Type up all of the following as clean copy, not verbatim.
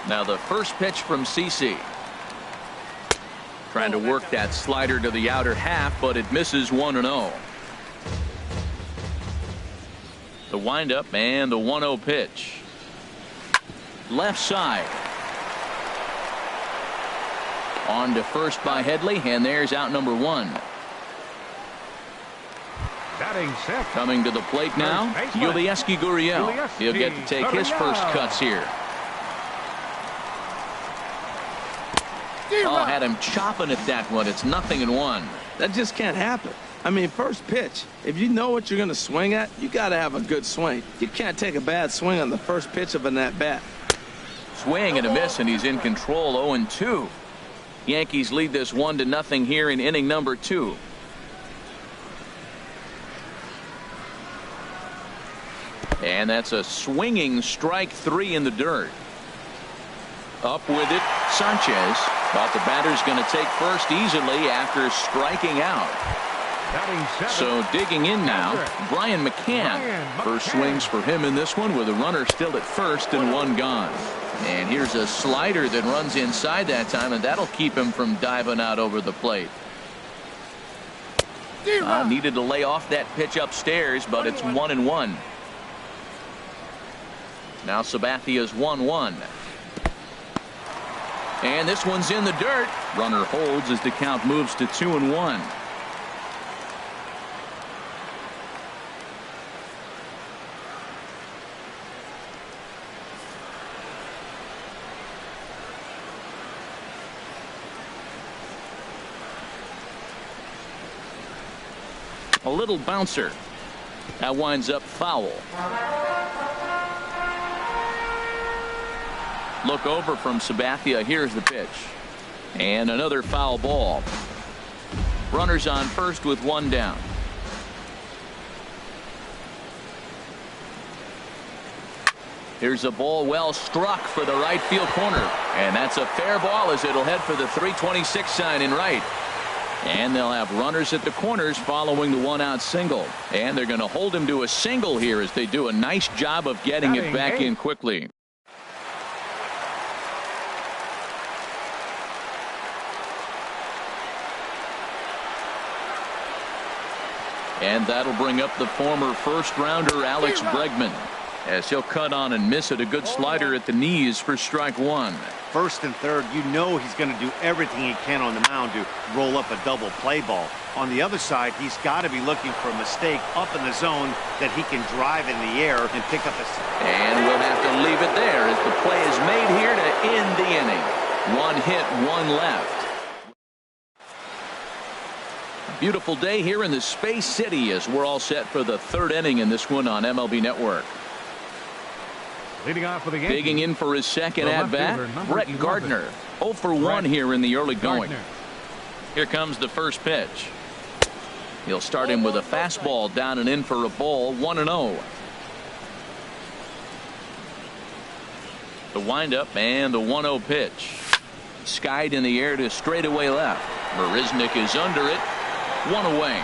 Now the first pitch from CC. Trying to work that slider to the outer half, but it misses 1-0. The windup and the 1-0 pitch. Left side. On to first by Headley, and there's out number 1. Coming to the plate now, Yulieski Gurriel. He'll get to take his first cuts here. Oh, had him chopping at that one. It's 0-1. That just can't happen. I mean, first pitch, if you know what you're going to swing at, you got to have a good swing. You can't take a bad swing on the first pitch of an at-bat. Swing and a miss, and he's in control. 0-2. Yankees lead this 1-0 here in inning number 2. And that's a swinging strike 3 in the dirt. Up with it, Sanchez. But the batter's going to take first easily after striking out. So digging in now, Brian McCann. First swings for him in this one with a runner still at first and 1 gone. And here's a slider that runs inside that time, and that'll keep him from diving out over the plate. Needed to lay off that pitch upstairs, but it's 1-1. Now Sabathia's 1-1. And this one's in the dirt. Runner holds as the count moves to 2-1. A little bouncer. That winds up foul. Look over from Sabathia. Here's the pitch. And another foul ball. Runners on first with 1 down. Here's a ball well struck for the right field corner. And that's a fair ball as it'll head for the 326 sign in right. And they'll have runners at the corners following the 1-out single. And they're going to hold him to a single here as they do a nice job of getting it back in quickly. And that'll bring up the former first-rounder Alex Bregman as he'll cut on and miss it. A good slider at the knees for strike 1. First and third, you know he's going to do everything he can on the mound to roll up a double play ball. On the other side, he's got to be looking for a mistake up in the zone that he can drive in the air and pick up a... And we'll have to leave it there as the play is made here to end the inning. 1 hit, 1 left. Beautiful day here in the Space City as we're all set for the 3rd inning in this one on MLB Network. Leading off for the Yankees, digging in for his second at-bat, Brett Gardner. 0 for 1 here in the early going. Here comes the first pitch. He'll start him with a fastball down and in for a ball. 1-0. The windup and the 1-0 pitch. Skied in the air to straightaway left. Marisnick is under it. 1 away.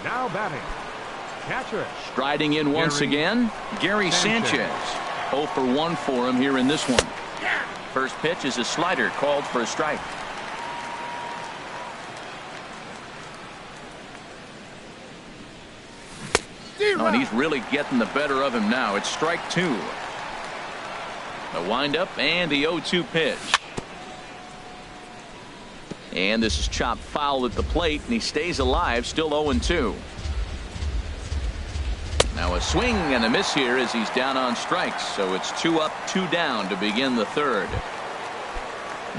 Now batting, catcher. Striding in once again, Gary Sanchez. 0 for 1 for him here in this one. First pitch is a slider called for a strike. Oh, and he's really getting the better of him now. It's strike 2. The windup and the 0-2 pitch. And this is chopped foul at the plate, and he stays alive, still 0-2. Now a swing and a miss here as he's down on strikes, so it's 2 up, 2 down to begin the 3rd.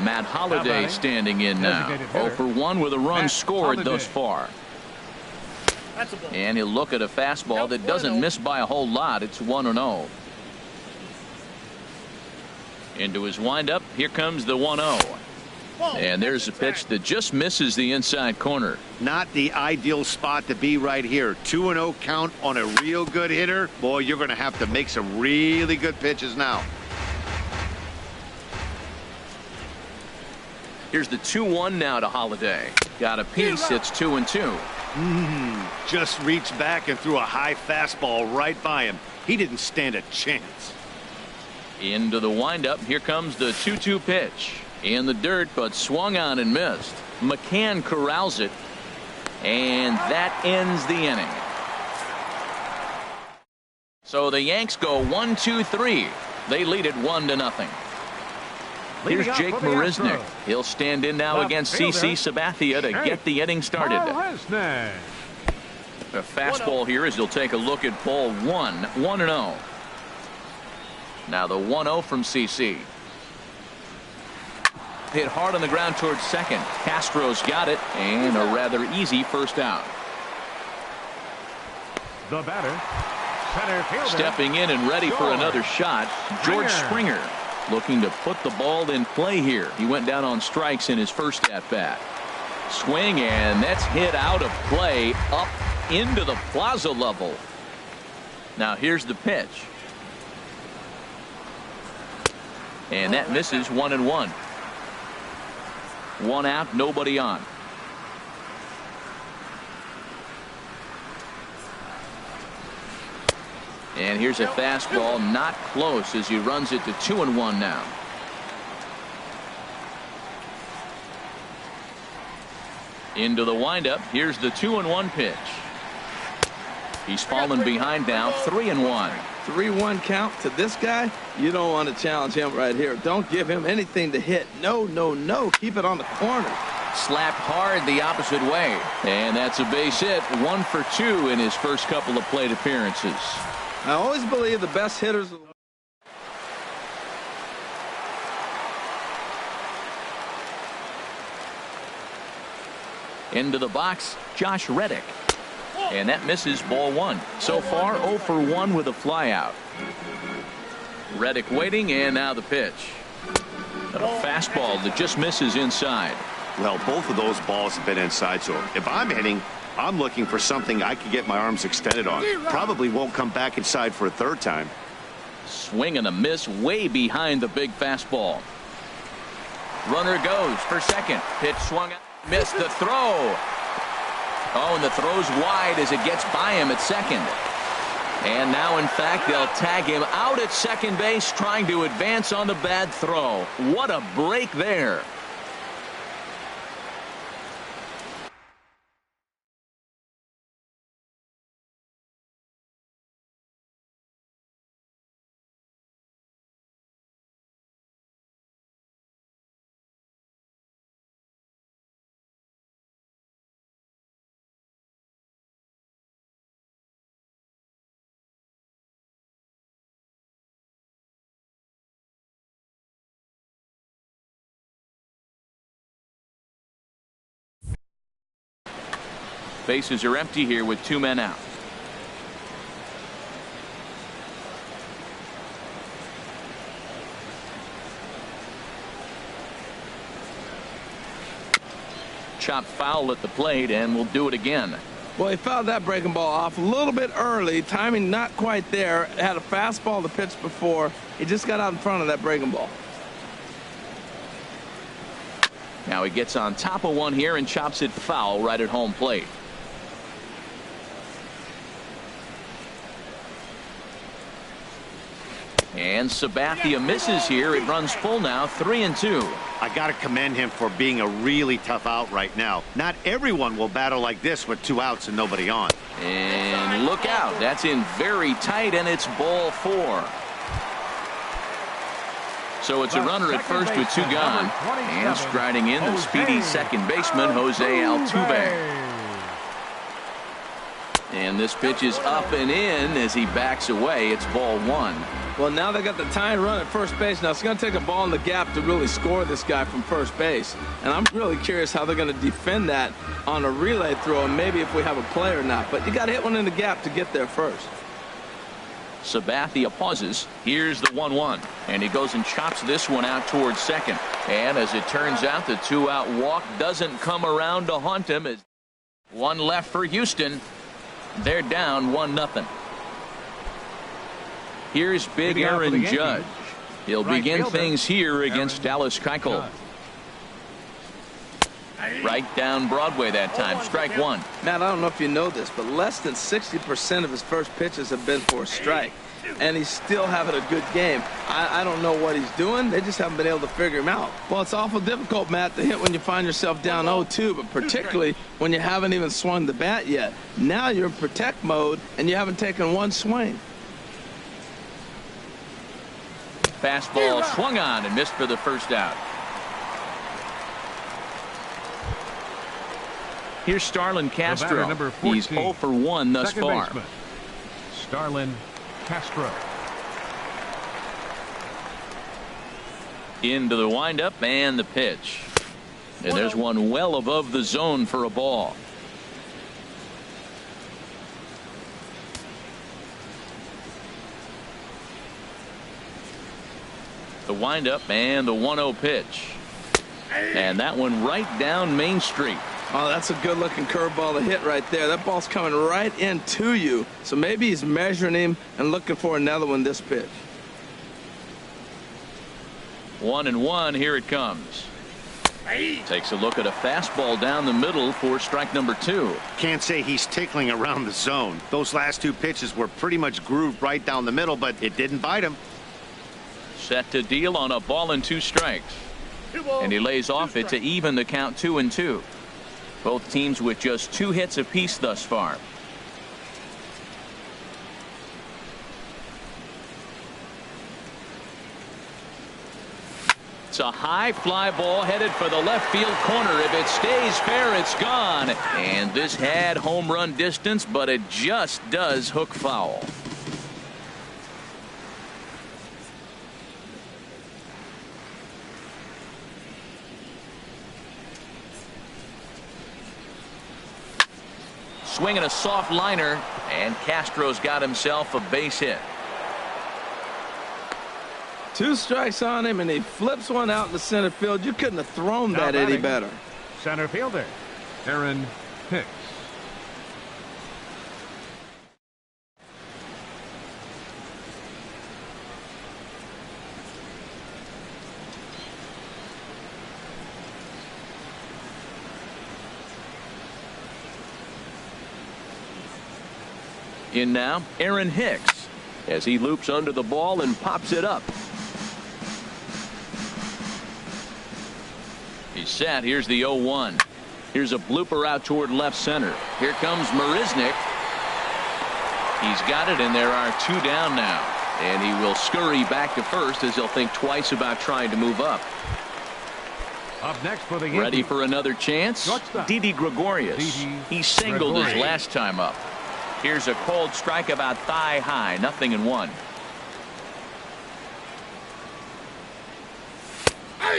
Matt Holliday standing in now. 0 for 1 with a run scored thus far. And he'll look at a fastball that doesn't miss by a whole lot. It's 1-0. Into his windup. Here comes the 1-0. And there's a pitch that just misses the inside corner. Not the ideal spot to be right here. 2-0 count on a real good hitter. Boy, you're going to have to make some really good pitches now. Here's the 2-1 now to Holliday. Got a piece. It's 2-2. Just reached back and threw a high fastball right by him. He didn't stand a chance. Into the windup. Here comes the 2-2 pitch. In the dirt, but swung on and missed. McCann corrals it. And that ends the inning. So the Yanks go 1-2-3. They lead it 1-0. Here's Jake Marisnick. He'll stand in now against CC Sabathia to get the inning started. A fastball here as he'll take a look at ball 1-0. Now the 1-0 from CC. Hit hard on the ground towards second. Castro's got it, and a rather easy first out. The batter, center fielder. Stepping in and ready for another shot, George Springer. Looking to put the ball in play here. He went down on strikes in his first at-bat. Swing, and that's hit out of play up into the plaza level. Now here's the pitch. And that misses 1-1. One out, nobody on. And here's a fastball, not close, as he runs it to 2-1 now. Into the windup. Here's the 2-1 pitch. He's fallen behind now, 3-1. 3-1 count to this guy. You don't want to challenge him right here. Don't give him anything to hit. No, no, no. Keep it on the corner. Slapped hard the opposite way. And that's a base hit. 1 for 2 in his first couple of plate appearances. I always believe the best hitters. Into the box, Josh Reddick. And that misses ball 1. So far 0 for 1 with a flyout. Reddick waiting, and now the pitch. A fastball that just misses inside. Well, both of those balls have been inside, so if I'm hitting, I'm looking for something I can get my arms extended on. Probably won't come back inside for a third time. Swing and a miss way behind the big fastball. Runner goes for second. Pitch swung out. Missed the throw. Oh, and the throw's wide as it gets by him at second. And now, in fact, they'll tag him out at second base, trying to advance on the bad throw. What a break there. Bases are empty here with 2 men out. Chopped foul at the plate, and we'll do it again. Well, he fouled that breaking ball off a little bit early. Timing not quite there. Had a fastball to pitch before. He just got out in front of that breaking ball. Now he gets on top of one here and chops it foul right at home plate. And Sabathia misses here. It runs full now, 3-2. I got to commend him for being a really tough out right now. Not everyone will battle like this with 2 outs and nobody on. And look out. That's in very tight, and it's ball 4. So it's a runner at first with 2 gone. And striding in the speedy second baseman, Jose Altuve. And this pitch is up and in as he backs away. It's ball 1. Well, now they got the tying run at first base. Now it's going to take a ball in the gap to really score this guy from first base. And I'm really curious how they're going to defend that on a relay throw, and maybe if we have a play or not. But you got to hit one in the gap to get there first. Sabathia pauses. Here's the 1-1. And he goes and chops this one out towards second. And as it turns out, the 2-out walk doesn't come around to haunt him. As 1 left for Houston. They're down 1-0. Here's big Aaron Judge. He'll begin things here against Dallas Keuchel. Right down Broadway that time. Strike one. Matt, I don't know if you know this, but less than 60% of his first pitches have been for a strike. And he's still having a good game. I don't know what he's doing. They just haven't been able to figure him out. Well, it's awful difficult, Matt, to hit when you find yourself down 0-2, but particularly when you haven't even swung the bat yet. Now you're in protect mode, and you haven't taken one swing. Fastball swung on and missed for the first out. Here's Starlin Castro. Number 14, he's 0 for 1 thus far. Baseman, Starlin Castro. Into the windup and the pitch. And there's one well above the zone for a ball. The windup and the 1-0 pitch. And that one right down Main Street. Oh, that's a good-looking curveball to hit right there. That ball's coming right into you. So maybe he's measuring him and looking for another one this pitch. 1-1. Here it comes. Takes a look at a fastball down the middle for strike number 2. Can't say he's tickling around the zone. Those last two pitches were pretty much grooved right down the middle, but it didn't bite him. Set to deal on a ball and 2 strikes. And he lays off it to even the count 2-2. Both teams with just 2 hits apiece thus far. It's a high fly ball headed for the left field corner. If it stays fair, it's gone. And this had home run distance, but it just does hook foul. Swinging a soft liner, and Castro's got himself a base hit. 2 strikes on him, and he flips one out in the center field. You couldn't have thrown that any better. Center fielder Aaron Hicks. In now, Aaron Hicks, as he loops under the ball and pops it up. He's set. Here's the 0-1. Here's a blooper out toward left center. Here comes Marisnick. He's got it, and there are 2 down now. And he will scurry back to first as he'll think twice about trying to move up. Up next for the Yankees. Ready for another chance? Didi Gregorius. He singled his last time up. Here's a cold strike about thigh high. 0-1.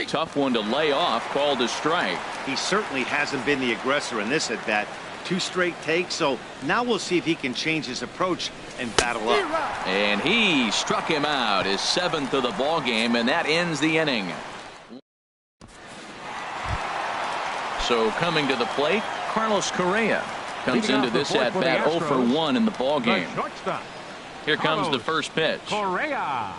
Tough one to lay off. Called a strike. He certainly hasn't been the aggressor in this at bat. 2 straight takes, so now we'll see if he can change his approach and battle up. And he struck him out, his 7th of the ball game, and that ends the inning. So coming to the plate, Carlos Correa comes into this at bat 0 for 1 in the ball game. Here comes the first pitch. Correa.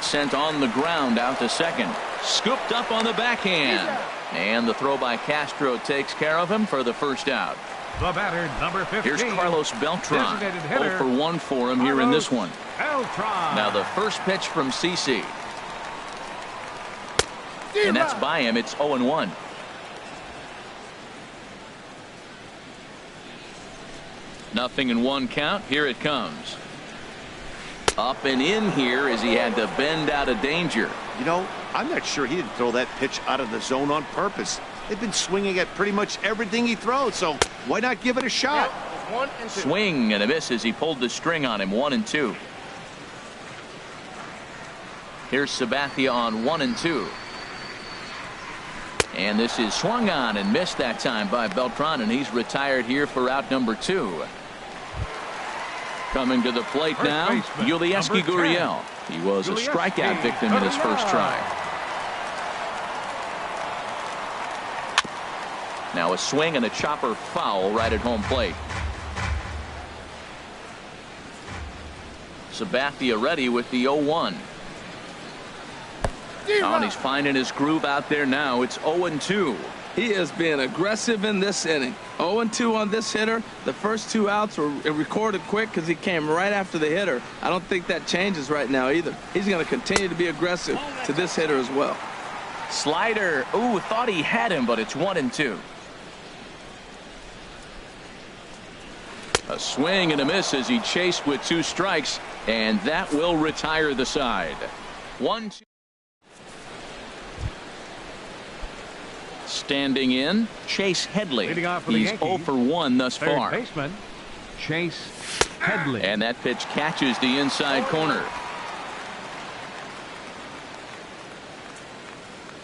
Sent on the ground out to second. Scooped up on the backhand. And the throw by Castro takes care of him for the first out. The batter, number 15. Here's Carlos Beltran. 0 for 1 for him here in this one. Beltran. Now the first pitch from CC. And that's by him. It's 0-1. Nothing in 1 count. Here it comes. Up and in here as he had to bend out of danger. You know, I'm not sure he didn't throw that pitch out of the zone on purpose. They've been swinging at pretty much everything he throws, so why not give it a shot? Swing and a miss as he pulled the string on him. 1-2. Here's Sabathia on 1-2. And this is swung on and missed that time by Beltran, and he's retired here for out number 2. Coming to the plate now, Yulieski Gurriel. He was a strikeout victim in his first try. Now a swing and a chopper foul right at home plate. Sabathia ready with the 0-1. Oh, and he's finding his groove out there now. It's 0-2. He is being aggressive in this inning. 0-2 on this hitter. The first 2 outs were recorded quick because he came right after the hitter. I don't think that changes right now either. He's going to continue to be aggressive to this hitter as well. Slider. Ooh, thought he had him, but it's 1-2. A swing and a miss as he chased with 2 strikes, and that will retire the side. 1-2. Standing in, Chase Headley. Leading off for the He's Yankees, 0 for 1 thus third far. baseman, Chase Headley. And that pitch catches the inside corner.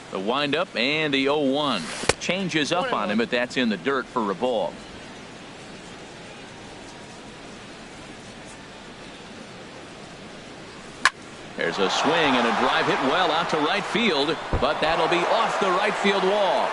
The windup and the 0-1. Changes up on him, but that's in the dirt for a ball. There's a swing and a drive hit well out to right field, but that'll be off the right field wall.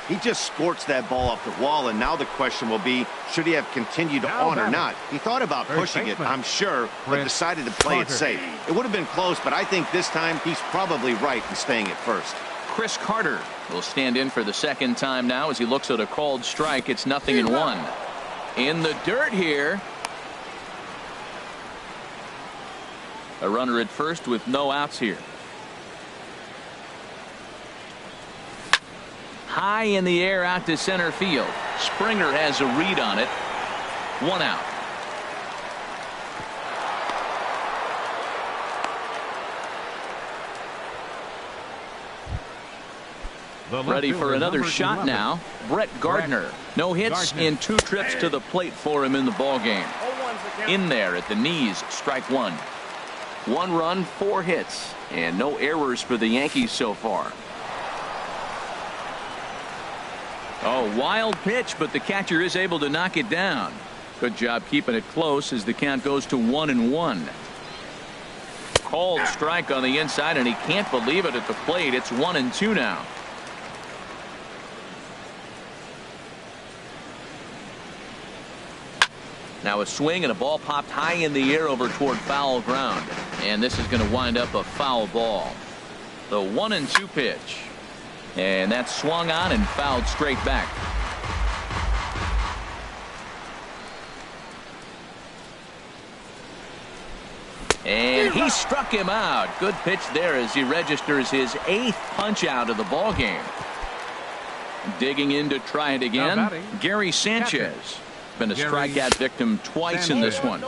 He just scorched that ball off the wall, and now the question will be, should he have continued on or not? He thought about pushing it, I'm sure, but decided to play it safe. It would have been close, but I think this time he's probably right in staying at first. Chris Carter will stand in for the second time now as he looks at a called strike. It's 0-1. In the dirt here. A runner at first with no outs here. High in the air out to center field. Springer has a read on it. 1 out. Ready for another shot now. Brett Gardner. No hits in 2 trips to the plate for him in the ball game. In there at the knees, strike 1. 1 run, 4 hits, and no errors for the Yankees so far. Oh, wild pitch, but the catcher is able to knock it down. Good job keeping it close as the count goes to 1-1. Called strike on the inside, and he can't believe it at the plate. It's 1-2 now. Now a swing and a ball popped high in the air over toward foul ground. And this is going to wind up a foul ball. The 1-2 pitch. And that's swung on and fouled straight back. And he struck him out. Good pitch there as he registers his 8th punch out of the ball game. Digging in to try it again. Gary Sanchez. Been a strikeout victim twice in this one.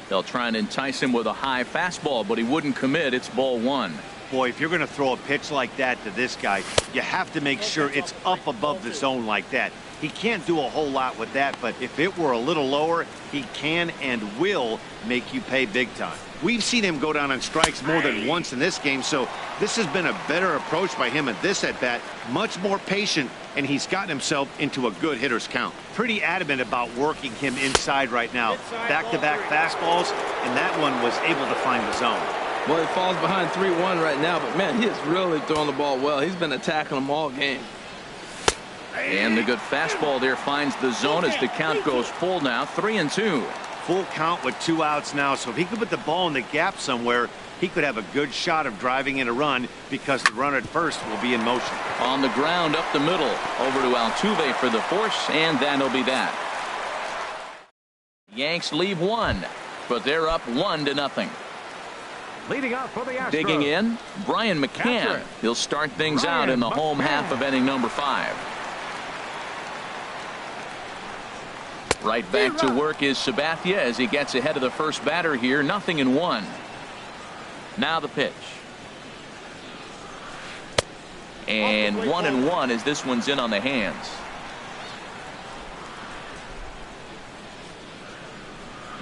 They'll try and entice him with a high fastball, but he wouldn't commit. It's ball 1. Boy, if you're going to throw a pitch like that to this guy, you have to make sure it's up above the zone like that. He can't do a whole lot with that, but if it were a little lower, he can and will make you pay big time. We've seen him go down on strikes more than once in this game, so this has been a better approach by him at this at-bat, much more patient, and he's gotten himself into a good hitter's count. Pretty adamant about working him inside right now. Back-to-back fastballs, and that one was able to find the zone. Well, he falls behind 3-1 right now, but man, he is really throwing the ball well. He's been attacking them all game. And the good fastball there finds the zone as the count goes full now. 3-2. Full count with 2 outs now, so if he could put the ball in the gap somewhere, he could have a good shot of driving in a run because the runner at first will be in motion. On the ground up the middle, over to Altuve for the force, and that'll be that. Yanks leave 1, but they're up 1-0. Leading off for the Astros. Digging in, Brian McCann. He'll start things out in the home half of inning number 5. Right back to work is Sabathia as he gets ahead of the first batter here. 0-1. Now the pitch. And 1-1 as this one's in on the hands.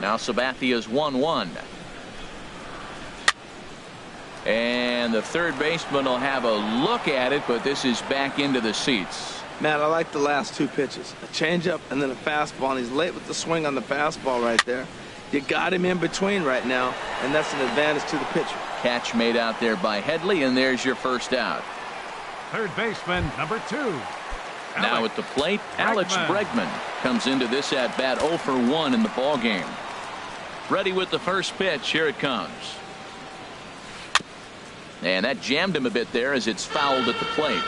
Now Sabathia's 1-1. And the third baseman will have a look at it, but this is back into the seats. Matt, I like the last 2 pitches. A changeup and then a fastball, and he's late with the swing on the fastball right there. You got him in between right now, and that's an advantage to the pitcher. Catch made out there by Headley, and there's your first out. Third baseman, number 2. Now at the plate, Alex Bregman comes into this at bat 0 for 1 in the ball game. Ready with the first pitch. Here it comes. And that jammed him a bit there as it's fouled at the plate.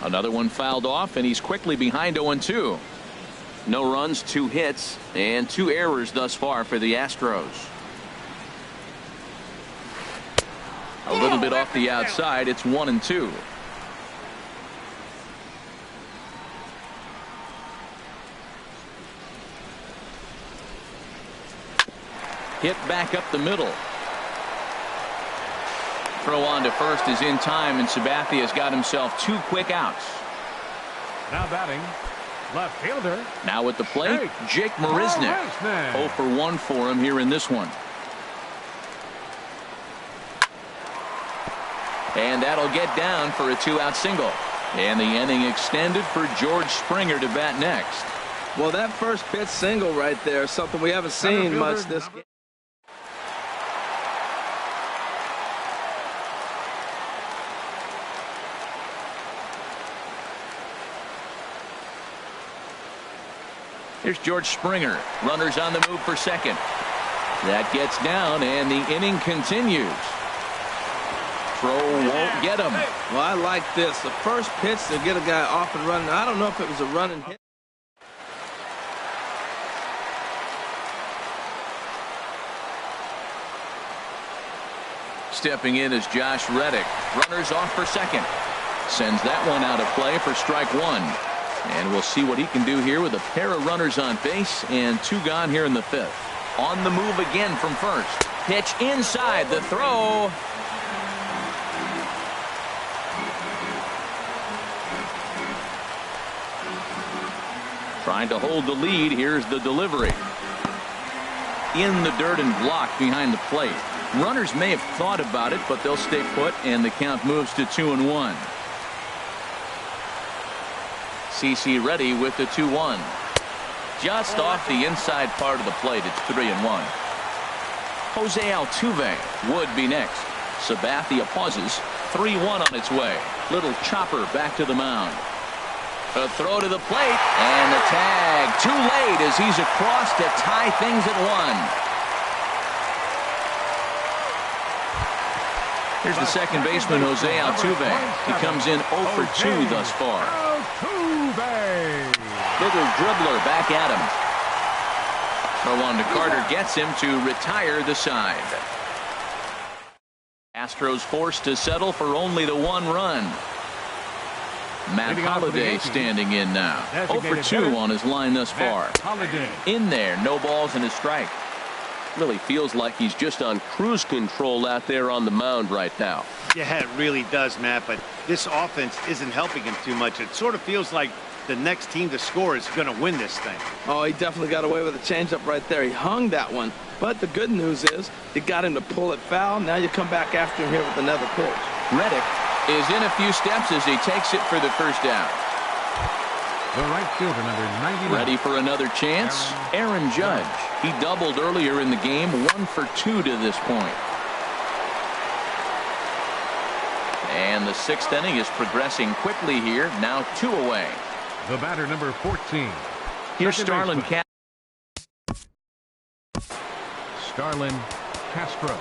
Another one fouled off, and he's quickly behind 0-2. No runs, 2 hits, and 2 errors thus far for the Astros. A little bit off the outside. It's 1-2. Hit back up the middle. Throw on to first is in time, and Sabathia's got himself 2 quick outs. Now batting, left fielder. Now at the plate, Jake Marisnick. 0 for 1 for him here in this one. And that'll get down for a 2-out single. And the inning extended for George Springer to bat next. Well, that first pitch single right there is something we haven't seen much this game. Here's George Springer. Runners on the move for second. That gets down, and the inning continues. Throw won't get him. Well, I like this. The first pitch to get a guy off and running. I don't know if it was a running hit. Stepping in is Josh Reddick. Runners off for second. Sends that one out of play for strike 1. And we'll see what he can do here with a pair of runners on base and 2 gone here in the 5th. On the move again from first. Pitch inside. The throw. Trying to hold the lead. Here's the delivery. In the dirt and blocked behind the plate. Runners may have thought about it, but they'll stay put, and the count moves to 2-1. CC ready with the 2-1. Just off the inside part of the plate. It's 3-1. Jose Altuve would be next. Sabathia pauses. 3-1 on its way. Little chopper back to the mound. A throw to the plate, and the tag too late as he's across to tie things at 1. Here's the second baseman, Jose Altuve. He comes in 0 for 2 thus far. Little dribbler back at him. Throw on to Carter gets him to retire the side. Astros forced to settle for only the 1 run. Matt Holliday standing in now. 0 for 2 on his line thus far. In there, no balls and a strike. Really feels like he's just on cruise control out there on the mound right now. Yeah, it really does, Matt, but this offense isn't helping him too much. It sort of feels like the next team to score is going to win this thing. Oh, he definitely got away with a changeup right there. He hung that one. But the good news is you got him to pull it foul. Now you come back after him here with another pitch. Reddick is in a few steps as he takes it for the first down. The right fielder, number 99. Ready for another chance? Aaron Judge. He doubled earlier in the game. 1 for 2 to this point. And the 6th inning is progressing quickly here. Now 2 away. The batter, number 14. Here's Starlin Starlin Castro.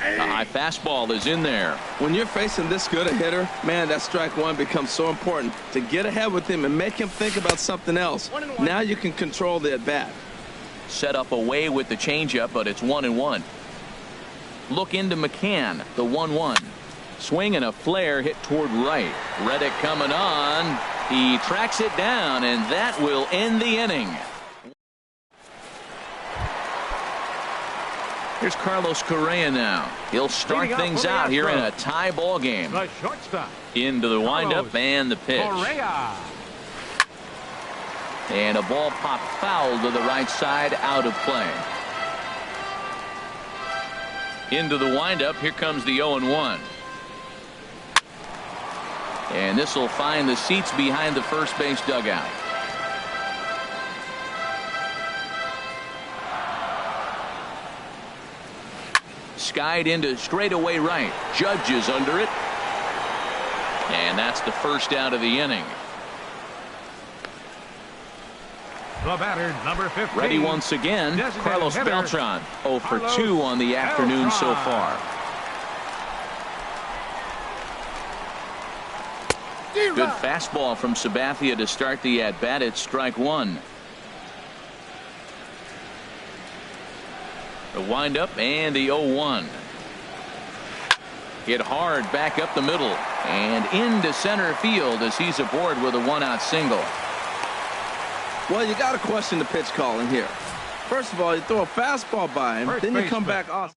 A high fastball is in there. When you're facing this good a hitter, man, that strike 1 becomes so important to get ahead with him and make him think about something else. Now you can control the at bat. Set up away with the changeup, but it's 1-1. Look into McCann, the 1-1. Swing and a flare hit toward right. Reddick coming on. He tracks it down, and that will end the inning. Here's Carlos Correa now. He'll start things out here in a tie ball game. The shortstop. Into the windup and the pitch. Correa. And a ball popped foul to the right side, out of play. Into the windup. Here comes the 0-1. And this will find the seats behind the first base dugout. Skied into straightaway right. Judge is under it. And that's the first out of the inning. The batter, number 15. Ready once again, Designated Carlos hitter, Beltran. 0 for Carlos 2 on the afternoon so Beltran. far. Good fastball from Sabathia to start the at-bat. It's strike one. The windup and the 0-1. Hit hard back up the middle and into center field as he's aboard with a one-out single. Well, you got to question the pitch calling here. First of all, you throw a fastball by him, First then you come baseman. back off.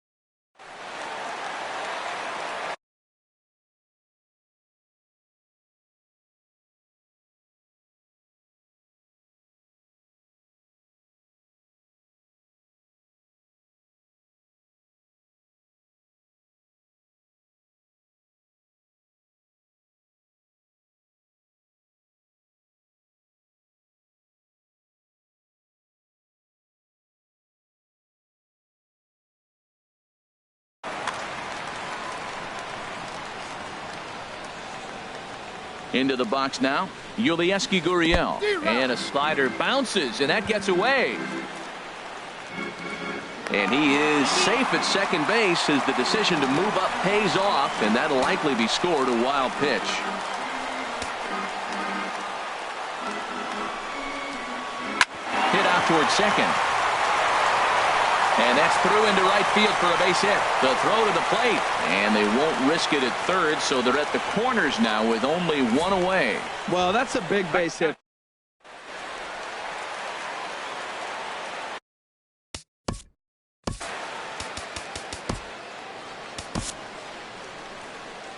Into the box now, Yulieski Gurriel, and a slider bounces, and that gets away. And he is safe at second base as the decision to move up pays off, and that'll likely be scored. A wild pitch. Hit out towards second. And that's through into right field for a base hit. The throw to the plate, and they won't risk it at third, so they're at the corners now with only one away. Well, that's a big base hit.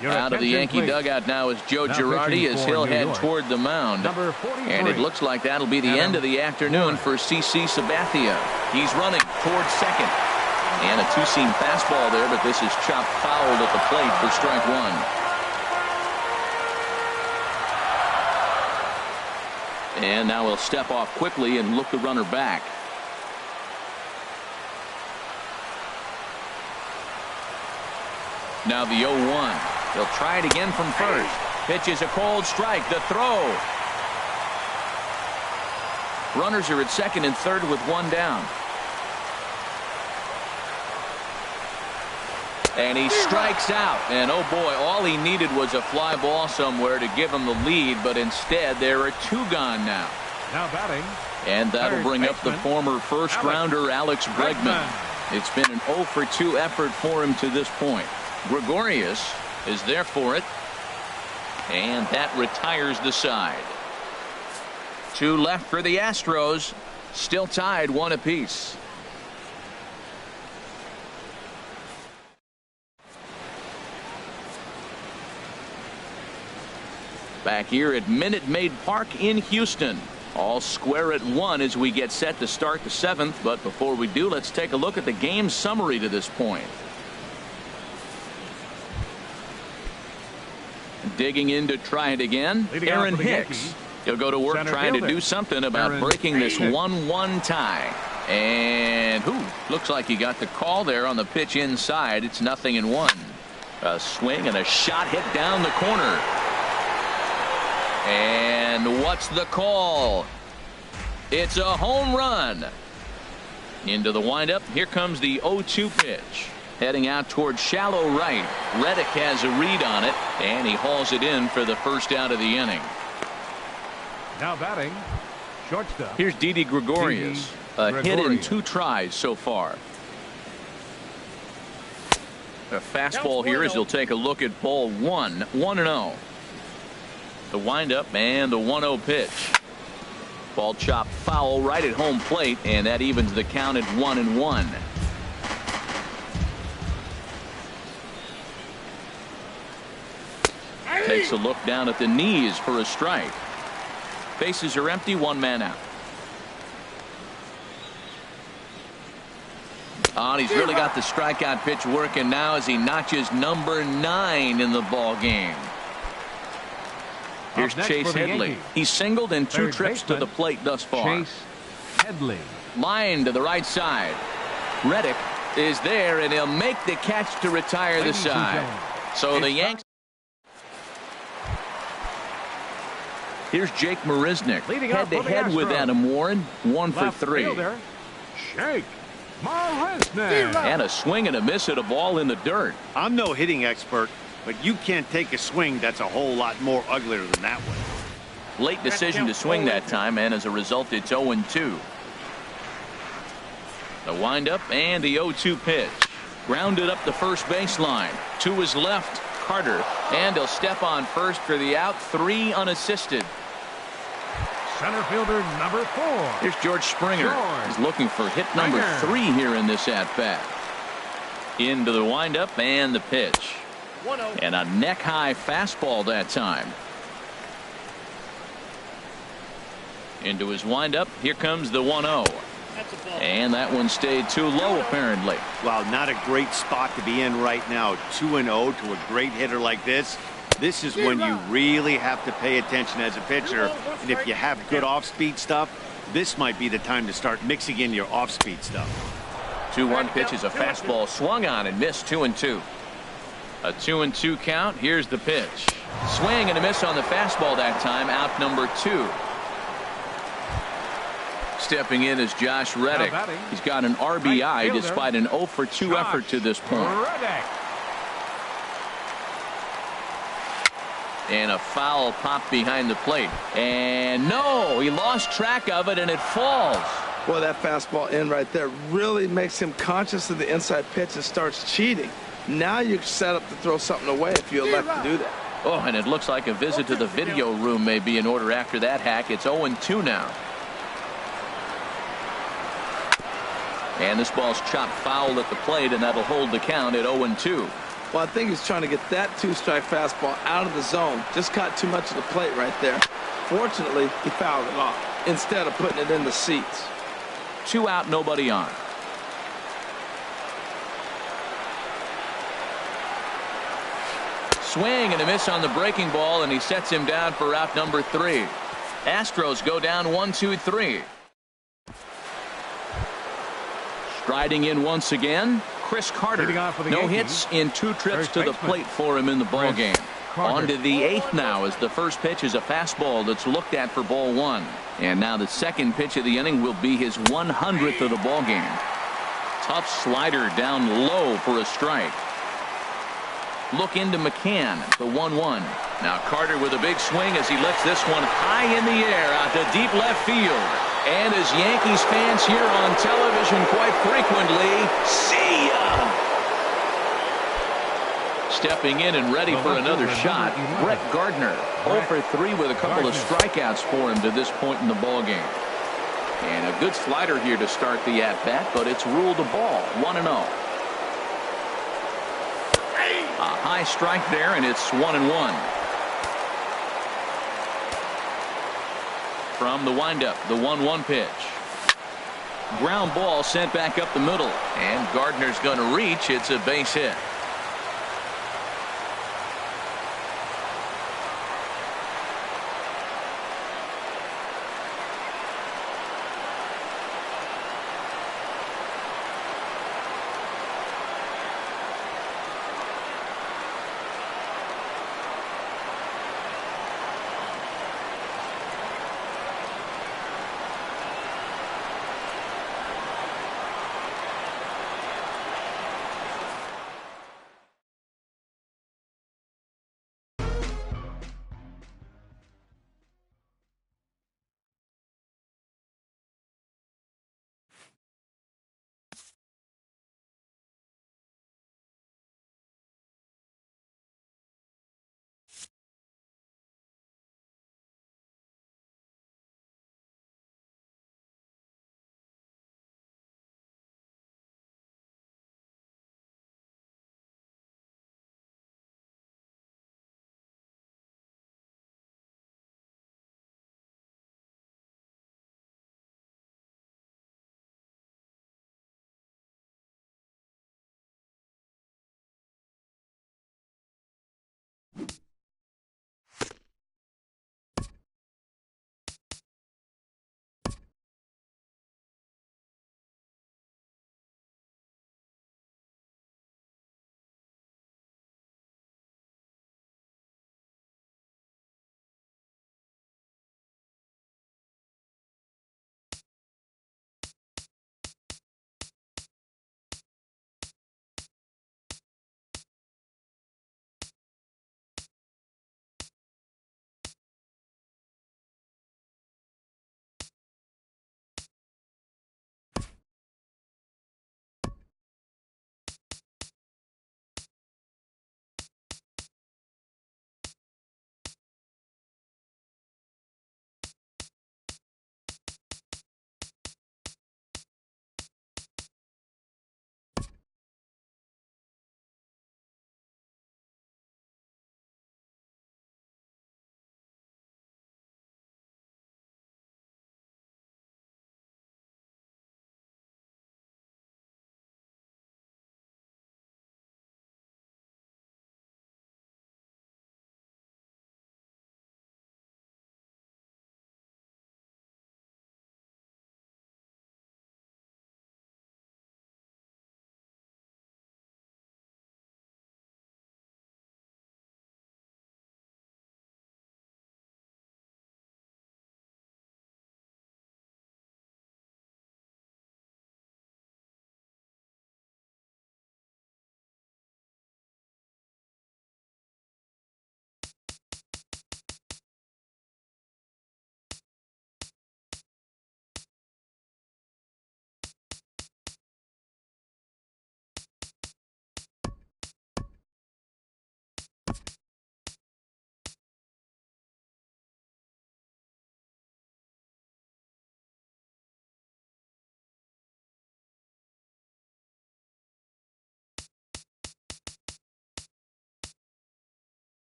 Your Out of the attention, Yankee please. dugout now is Joe Now Girardi pitching as for he'll New head York. toward the mound. Number 43. And it looks like that'll be the end of the afternoon for CC Sabathia. He's running towards second. And a two-seam fastball there, but this is chopped foul at the plate for strike one. And now he'll step off quickly and look the runner back. Now the 0-1. They'll try it again from first. Pitch is a cold strike. The throw. Runners are at second and third with one down. And he strikes out. And oh boy, all he needed was a fly ball somewhere to give him the lead, but instead there are two gone now. Now batting. And that'll Third bring up the baseman, former first rounder Alex Bregman. It's been an 0 for 2 effort for him to this point. Gregorius is there for it, and that retires the side. Two left for the Astros, still tied 1 apiece. Back here at Minute Maid Park in Houston. All square at 1 as we get set to start the 7th. But before we do, let's take a look at the game summary to this point. Digging in to try it again, Leading off Aaron for the Hicks. Yankees, He'll go to work center trying to fielder, do something about Aaron breaking this Hicks. 1-1 tie. And looks like he got the call there on the pitch inside. It's 0-1. A swing and a shot hit down the corner. And what's the call? It's a home run. Into the windup. Here comes the 0-2 pitch. Heading out towards shallow right. Reddick has a read on it, and he hauls it in for the first out of the inning. Now batting. Shortstop. Here's Didi Gregorius. A hit in Gregorius. 2 tries so far. A fastball here as he'll take a look at ball 1. 1-0. The windup and the 1-0 pitch. Ball chopped foul right at home plate, and that evens the count at 1-1. Takes a look down at the knees for a strike. Bases are empty, 1 man out. Oh, and he's really got the strikeout pitch working now as he notches number 9 in the ball game. Here's Chase Headley. He's singled in 2 trips to the plate thus far. Chase Headley. Line to the right side. Reddick is there, and he'll make the catch to retire the side. So the Yanks. Here's Jake Marisnick head-to-head with Adam Warren, 1 for 3. Jake Marisnick. And a swing and a miss at a ball in the dirt. I'm no hitting expert, but you can't take a swing that's a whole lot more uglier than that one. Late decision to swing that time, and as a result, it's 0-2. The windup and the 0-2 pitch. Grounded up the first baseline. To his left, Carter. And he'll step on first for the out. 3 unassisted. Center fielder number 4. Here's George Springer. He's looking for hit number 3 here in this at-bat. Into the windup and the pitch. And a neck-high fastball that time. Into his windup. Here comes the 1-0. And that one stayed too low, apparently. Wow, not a great spot to be in right now. 2-0 to a great hitter like this. This is when you really have to pay attention as a pitcher. And if you have good off-speed stuff, this might be the time to start mixing in your off-speed stuff. 2-1 pitch is a fastball swung on and missed. 2-2. A 2-2 count. Here's the pitch. Swing and a miss on the fastball that time. Out number 2. Stepping in is Josh Reddick. He's got an RBI despite an 0 for 2 effort to this point. And a foul pop behind the plate. And no, he lost track of it and it falls. Boy, that fastball in right there really makes him conscious of the inside pitch and starts cheating. Now you're set up to throw something away if you elect to do that. Oh, and it looks like a visit to the video room may be in order after that hack. It's 0-2 now. And this ball's chopped foul at the plate, and that'll hold the count at 0-2. Well, I think he's trying to get that 2-strike fastball out of the zone. Just caught too much of the plate right there. Fortunately, he fouled it off instead of putting it in the seats. 2 out, nobody on. Swing and a miss on the breaking ball, and he sets him down for out number 3. Astros go down 1-2-3. Striding in once again, Chris Carter. No hits in 2 trips to the plate for him in the ball game. On to the 8th now as the first pitch is a fastball that's looked at for ball 1. And now the second pitch of the inning will be his 100th of the ball game. Tough slider down low for a strike. Look into McCann, the 1-1. Now Carter with a big swing as he lifts this one high in the air out to deep left field. And as Yankees fans hear on television quite frequently, see ya! Stepping in and ready for another shot, Brett Gardner. 0 for 3 with a couple of strikeouts for him to this point in the ball game. And a good slider here to start the at-bat, but it's ruled a ball, 1-0. A high strike there, and it's 1-1. From the windup, the 1-1 pitch. Ground ball sent back up the middle, and Gardner's going to reach. It's a base hit.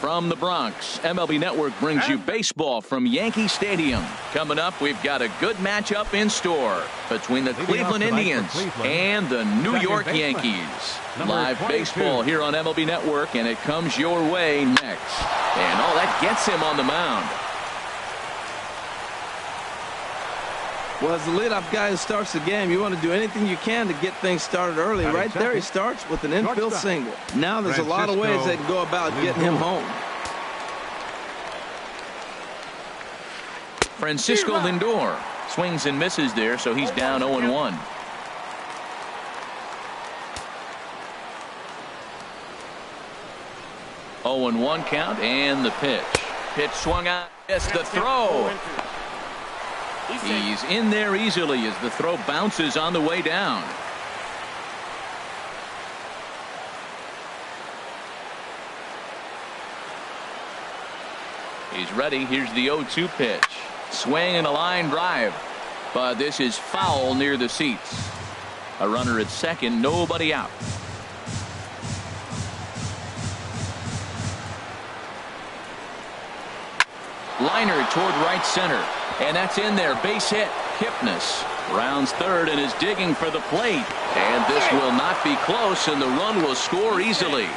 From the Bronx, MLB Network brings you baseball from Yankee Stadium. Coming up, we've got a good matchup in store between the Cleveland Indians and the New York Yankees. Live baseball here on MLB Network, and it comes your way next. And that gets him on the mound. Well, as the leadoff guy who starts the game, you want to do anything you can to get things started early. Right there, he starts with an infield single. Now there's a lot of ways they can go about getting him home. Francisco Lindor swings and misses there, so he's down 0-1. Oh, and 1 count, and the pitch. Pitch swung out. Yes, the throw. He's in there easily as the throw bounces on the way down. He's ready. Here's the 0-2 pitch. Swing and a line drive. But this is foul near the seats. A runner at second, nobody out. Liner toward right center. And that's in there. Base hit. Kipnis rounds third and is digging for the plate. And this will not be close, and the run will score easily.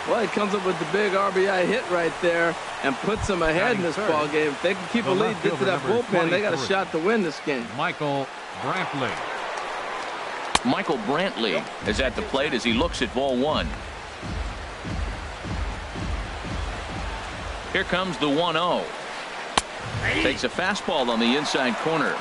Well, he comes up with the big RBI hit right there and puts them ahead in this ball game. If they can keep a lead, get to that bullpen, they got a shot to win this game. Michael Brantley. Michael Brantley is at the plate as he looks at ball 1. Here comes the 1-0. Takes a fastball on the inside corner.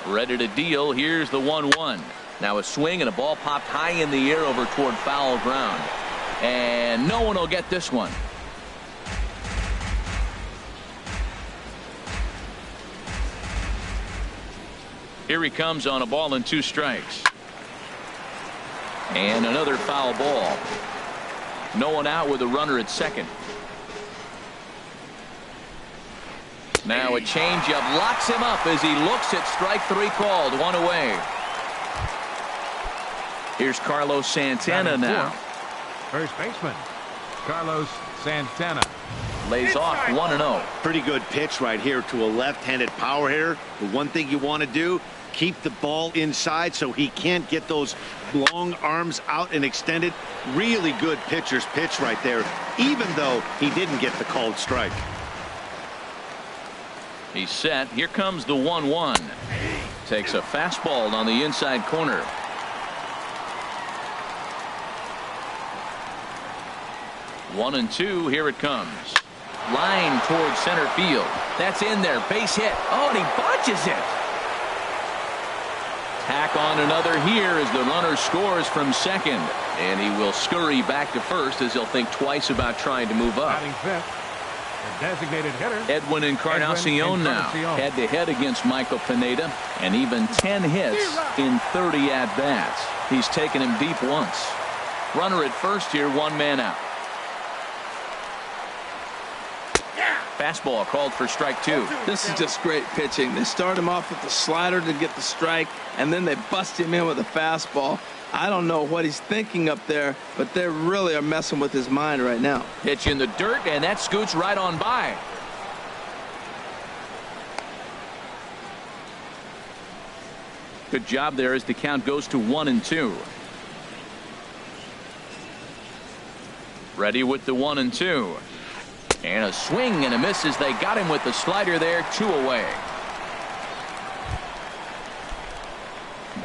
Ready to deal. Here's the 1-1. Now a swing and a ball popped high in the air over toward foul ground. And no one will get this one. Here he comes on a ball and 2 strikes. And another foul ball. No one out with a runner at second. Now a changeup locks him up as he looks at strike 3 called. 1 away. Here's Carlos Santana now. First baseman, Carlos Santana. Lays off 1-0. Pretty good pitch right here to a left-handed power hitter. The one thing you want to do, keep the ball inside so he can't get those long arms out and extended. Really good pitcher's pitch right there, even though he didn't get the called strike. He's set. Here comes the 1-1. Takes a fastball on the inside corner. One and 2. Here it comes. Line towards center field. That's in there. Base hit. Oh, and he botches it. Tack on another here as the runner scores from second. And he will scurry back to first as he'll think twice about trying to move up. Batting fifth, the designated hitter, Edwin Encarnacion now head to head against Michael Pineda, and even 10 hits in 30 at-bats. He's taken him deep once. Runner at first here, 1 man out. Fastball called for strike 2. This is just great pitching. They start him off with the slider to get the strike, and then they bust him in with a fastball. I don't know what he's thinking up there, but they really are messing with his mind right now. Pitch in the dirt, and that scoots right on by. Good job there as the count goes to 1-2. Ready with the 1-2. And a swing and a miss as they got him with the slider there. 2 away.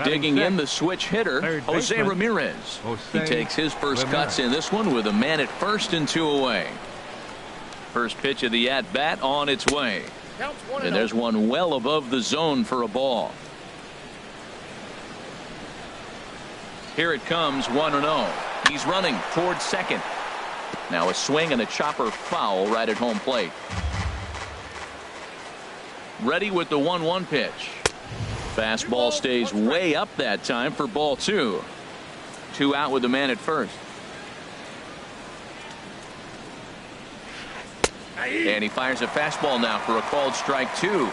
Digging in the switch hitter, Jose Ramirez. He takes his first cuts in this one with a man at first and 2 away. First pitch of the at-bat on its way. And there's one well above the zone for a ball. Here it comes, 1-0. He's running towards second. Now a swing and a chopper foul right at home plate. Ready with the 1-1 pitch. Fastball stays way up that time for ball 2. 2 out with the man at first. And he fires a fastball now for a called strike 2.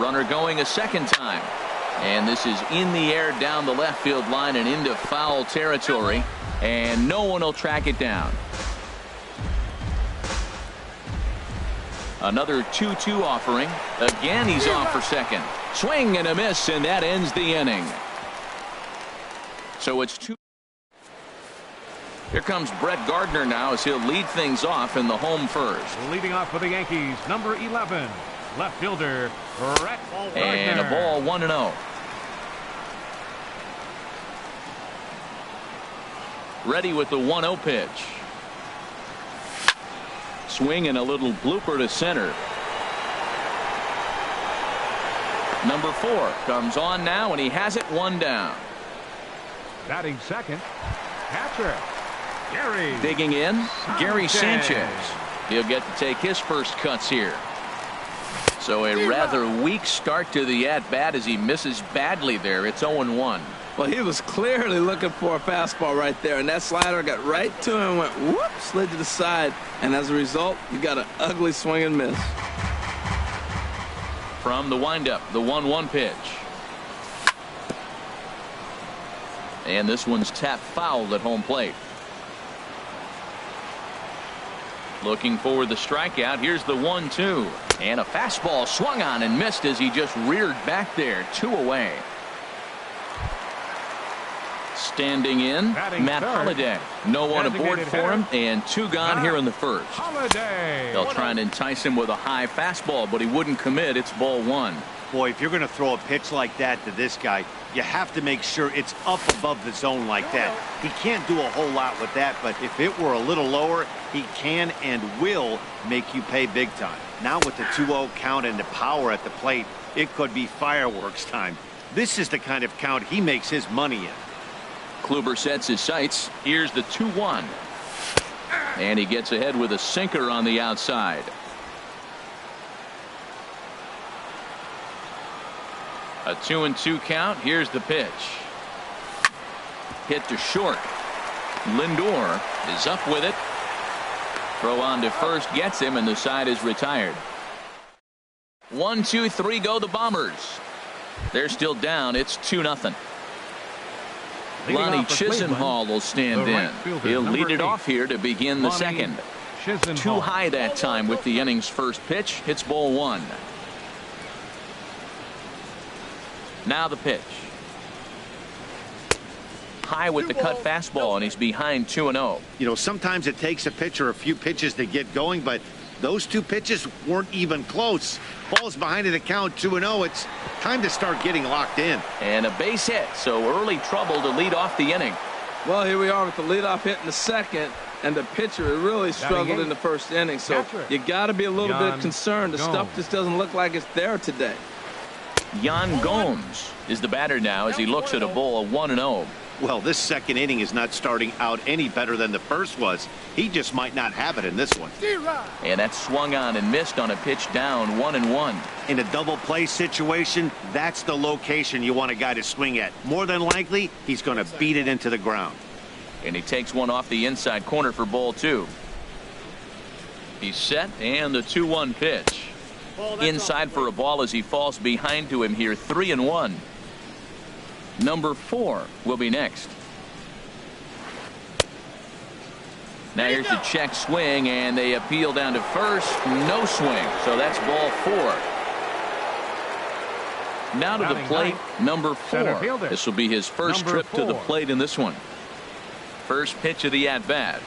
Runner going a second time. And this is in the air down the left field line and into foul territory. And no one will track it down. Another 2-2 offering. Again, he's off for second. Swing and a miss, and that ends the inning. So it's 2. Here comes Brett Gardner now as he'll lead things off in the home first. Leading off for the Yankees, number 11, left fielder Brett Gardner. And a ball 1-0. Ready with the 1-0 pitch. Swing and a little blooper to center. Number 4 comes on now, and he has it 1 down. Batting second, catcher Gary. Digging in, Gary Sanchez. He'll get to take his first cuts here. So a rather weak start to the at-bat as he misses badly there. It's 0-1. Well, he was clearly looking for a fastball right there, and that slider got right to him and went whoop, slid to the side, and as a result, you got an ugly swing and miss. From the windup, the 1-1 pitch. And this one's tapped foul at home plate. Looking for the strikeout. Here's the 1-2. And a fastball swung on and missed as he just reared back there. 2 away. Standing in, Matt Holliday. No one aboard for him, and 2 gone here in the first. They'll try and entice him with a high fastball, but he wouldn't commit. It's ball 1. Boy, if you're going to throw a pitch like that to this guy, you have to make sure it's up above the zone like that. He can't do a whole lot with that, but if it were a little lower, he can and will make you pay big time. Now with the 2-0 count and the power at the plate, it could be fireworks time. This is the kind of count he makes his money in. Kluber sets his sights. Here's the 2-1. And he gets ahead with a sinker on the outside. A 2-2 count. Here's the pitch. Hit to short. Lindor is up with it. Throw on to first gets him, and the side is retired. 1, 2, 3 go the Bombers. They're still down. It's 2-0. Lonnie Chisenhall will stand in. He'll lead it off here to begin the second. Too high that time with the inning's first pitch. Hits ball 1. Now the pitch. High with the cut fastball, and he's behind 2-0. You know, sometimes it takes a pitcher a few pitches to get going, but those 2 pitches weren't even close. Ball's behind in the count, 2-0. It's time to start getting locked in. And a base hit, so early trouble to lead off the inning. Well, here we are with the leadoff hit in the second, and the pitcher really struggled in the first inning, so you got to be a little bit concerned. The stuff just doesn't look like it's there today. Yan Gomes is the batter now as he looks at a ball 1-0. Well, this second inning is not starting out any better than the first was. He just might not have it in this one. And that swung on and missed on a pitch down 1-1. In a double play situation, that's the location you want a guy to swing at. More than likely, he's going to beat it into the ground. And he takes one off the inside corner for ball 2. He's set, and the 2-1 pitch. Inside for a ball as he falls behind to him here. 3-1. Number 4 will be next. Now here's the check swing, and they appeal down to first. No swing, so that's ball 4. Now to the plate, number 4. This will be his first trip to the plate in this one. First pitch of the at-bat.